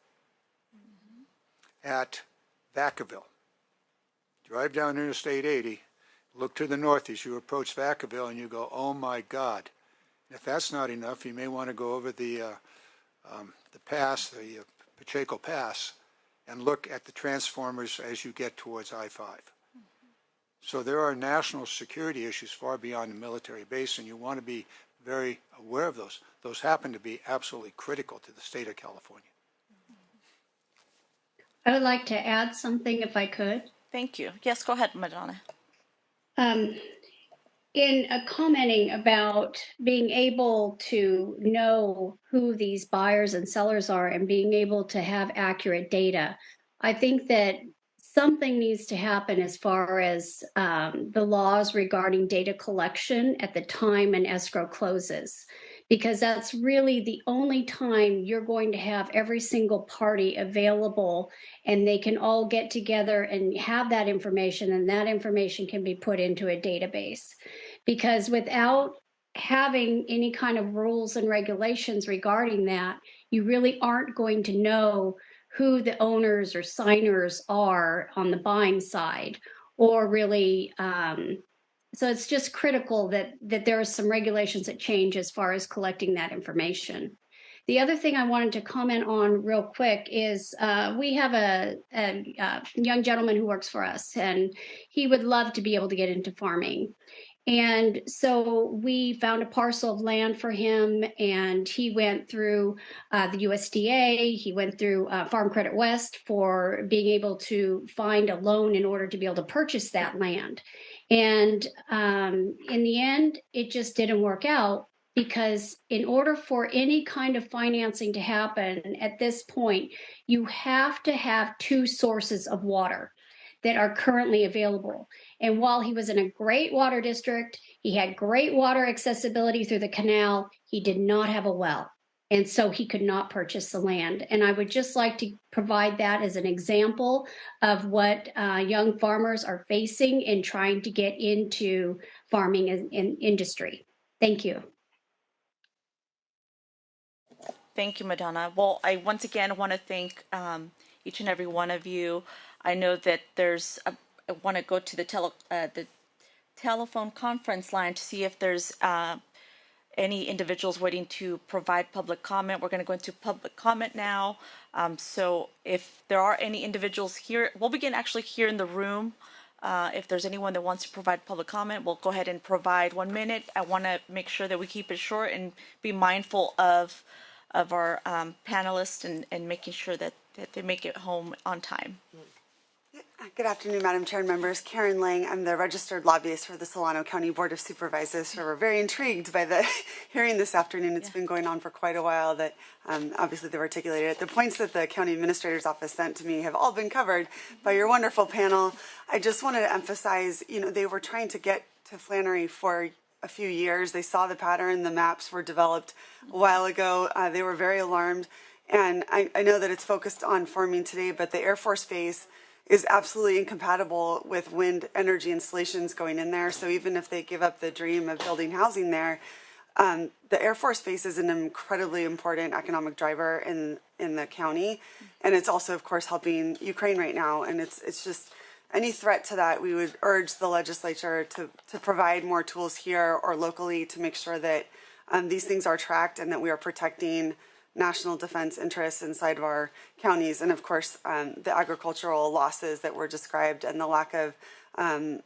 at Vacaville. Drive down Interstate 80, look to the north as you approach Vacaville, and you go, oh my God. If that's not enough, you may want to go over the pass, the Pacheco Pass, and look at the transformers as you get towards I-5. So there are national security issues far beyond the military base, and you want to be very aware of those. Those happen to be absolutely critical to the state of California. I would like to add something if I could. Thank you. Yes, go ahead, Madonna. In commenting about being able to know who these buyers and sellers are and being able to have accurate data, I think that something needs to happen as far as the laws regarding data collection at the time an escrow closes, because that's really the only time you're going to have every single party available and they can all get together and have that information, and that information can be put into a database. Because without having any kind of rules and regulations regarding that, you really aren't going to know who the owners or signers are on the buying side, or really, so it's just critical that there are some regulations that change as far as collecting that information. The other thing I wanted to comment on real quick is we have a young gentleman who works for us, and he would love to be able to get into farming. And so we found a parcel of land for him, and he went through the USDA. He went through Farm Credit West for being able to find a loan in order to be able to purchase that land. And in the end, it just didn't work out, because in order for any kind of financing to happen at this point, you have to have two sources of water that are currently available. And while he was in a great water district, he had great water accessibility through the canal, he did not have a well. And so he could not purchase the land. And I would just like to provide that as an example of what young farmers are facing in trying to get into farming in industry. Thank you. Thank you, Madonna. Well, I once again want to thank each and every one of you. I know that I want to go to the telephone conference line to see if there's any individuals waiting to provide public comment. We're going to go into public comment now. So if there are any individuals here, we'll begin actually here in the room. If there's anyone that wants to provide public comment, we'll go ahead and provide 1 minute. I want to make sure that we keep it short and be mindful of our panelists and making sure that they make it home on time. Good afternoon, Madam Chair and members. Karen Lang. I'm the registered lobbyist for the Solano County Board of Supervisors. So we're very intrigued by the hearing this afternoon. It's been going on for quite a while that obviously they've articulated it. The points that the County Administrator's Office sent to me have all been covered by your wonderful panel. I just wanted to emphasize, they were trying to get to Flannery for a few years. They saw the pattern. The maps were developed a while ago. They were very alarmed. And I know that it's focused on farming today, but the Air Force Base is absolutely incompatible with wind energy installations going in there. So even if they give up the dream of building housing there, the Air Force Base is an incredibly important economic driver in the county. And it's also, of course, helping Ukraine right now. And it's just any threat to that, we would urge the legislature to provide more tools here or locally to make sure that these things are tracked and that we are protecting national defense interests inside of our counties, and of course the agricultural losses that were described and the lack of a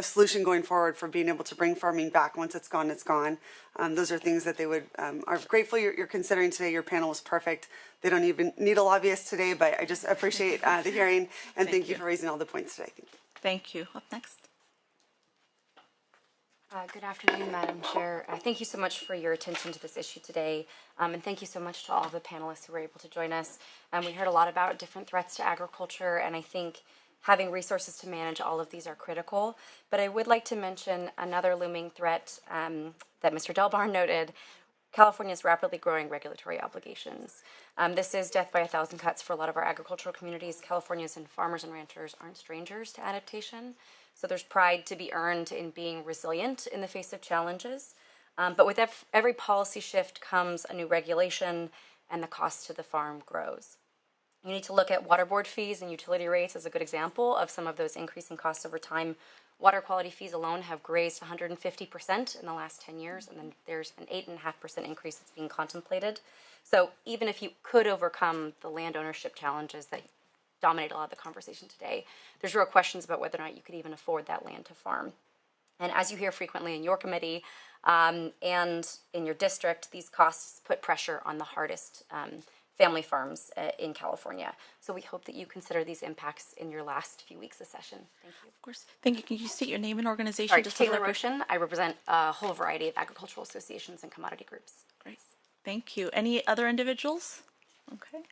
solution going forward for being able to bring farming back. Once it's gone, it's gone. Those are things that they would are grateful you're considering today. Your panel was perfect. They don't even need a lobbyist today, but I just appreciate the hearing and thank you for raising all the points today. Thank you. Up next. Good afternoon, Madam Chair. Thank you so much for your attention to this issue today, and thank you so much to all the panelists who were able to join us. We heard a lot about different threats to agriculture, and I think having resources to manage all of these are critical. But I would like to mention another looming threat that Mr. Delbar noted: California's rapidly growing regulatory obligations. This is death by 1,000 cuts for a lot of our agricultural communities. California's and farmers and ranchers aren't strangers to adaptation. So there's pride to be earned in being resilient in the face of challenges. But with every policy shift comes a new regulation, and the cost to the farm grows. You need to look at water board fees and utility rates as a good example of some of those increasing costs over time. Water quality fees alone have raised 150% in the last 10 years, and then there's an 8.5% increase that's being contemplated. So even if you could overcome the land ownership challenges that dominate a lot of the conversation today, there's real questions about whether or not you could even afford that land to farm. And as you hear frequently in your committee and in your district, these costs put pressure on the hardest family farms in California. So we hope that you consider these impacts in your last few weeks of session. Thank you. Of course. Thank you. Can you state your name and organization? Sorry, just Taylor Roshan. I represent a whole variety of agricultural associations and commodity groups. Great. Thank you. Any other individuals? Okay.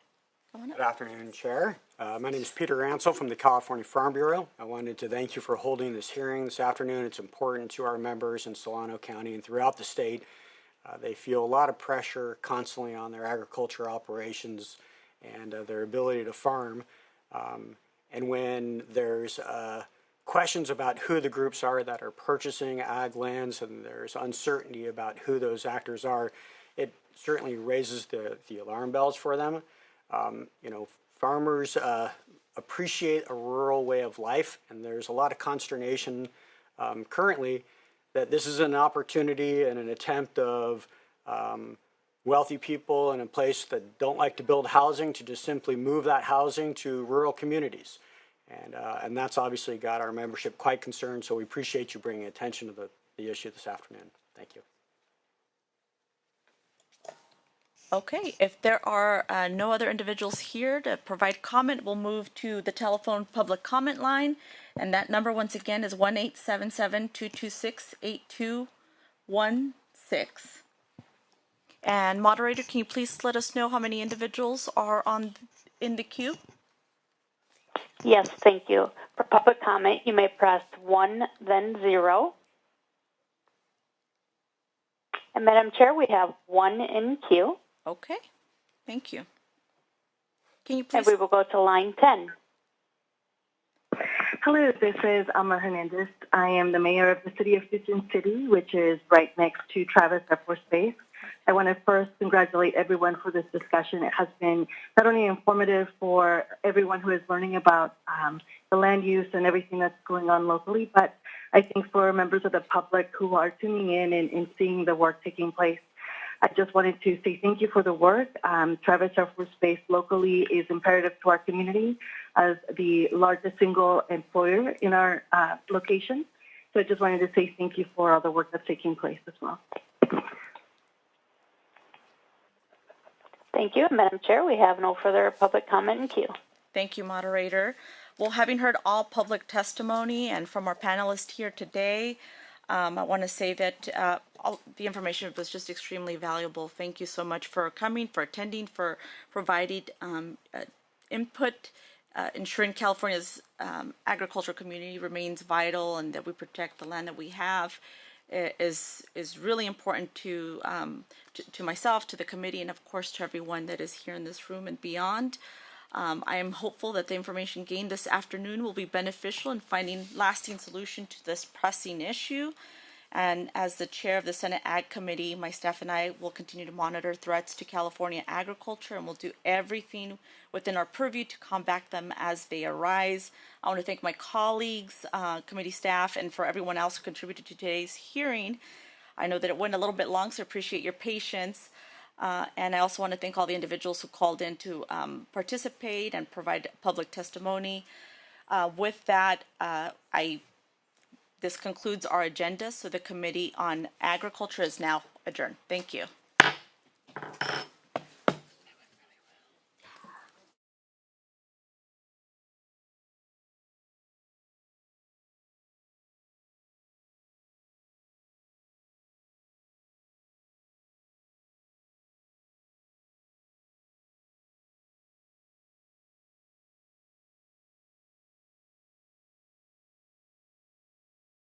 Good afternoon, Chair. My name is Peter Ansel from the California Farm Bureau. I wanted to thank you for holding this hearing this afternoon. It's important to our members in Solano County and throughout the state. They feel a lot of pressure constantly on their agriculture operations and their ability to farm. And when there's questions about who the groups are that are purchasing ag lands and there's uncertainty about who those actors are, it certainly raises the alarm bells for them. Farmers appreciate a rural way of life, and there's a lot of consternation currently that this is an opportunity and an attempt of wealthy people in a place that don't like to build housing to just simply move that housing to rural communities. And that's obviously got our membership quite concerned, so we appreciate you bringing attention to the issue this afternoon. Thank you. Okay, if there are no other individuals here to provide comment, we'll move to the telephone public comment line. And that number, once again, is 1-877-226-8216. And moderator, can you please let us know how many individuals are in the queue? Yes, thank you. For public comment, you may press 1, then 0. And Madam Chair, we have 1 in queue. Okay, thank you. Can you please? And we will go to line 10. Hello, this is Alma Hernandez. I am the mayor of the city of Houston City, which is right next to Travis Air Force Base. I want to first congratulate everyone for this discussion. It has been not only informative for everyone who is learning about the land use and everything that's going on locally, but I think for members of the public who are tuning in and seeing the work taking place. I just wanted to say thank you for the work. Travis Air Force Base locally is imperative to our community as the largest single employer in our location. So I just wanted to say thank you for all the work that's taking place as well. Thank you. Madam Chair, we have no further public comment in queue. Thank you, moderator. Well, having heard all public testimony and from our panelists here today, I want to say that all the information was just extremely valuable. Thank you so much for coming, for attending, for providing input, ensuring California's agricultural community remains vital and that we protect the land that we have is really important to myself, to the committee, and of course to everyone that is here in this room and beyond. I am hopeful that the information gained this afternoon will be beneficial in finding lasting solution to this pressing issue. And as the chair of the Senate Ag Committee, my staff and I will continue to monitor threats to California agriculture, and we'll do everything within our purview to combat them as they arise. I want to thank my colleagues, committee staff, and for everyone else who contributed to today's hearing. I know that it went a little bit long, so I appreciate your patience. And I also want to thank all the individuals who called in to participate and provide public testimony. With that, this concludes our agenda, so the Committee on Agriculture is now adjourned. Thank you.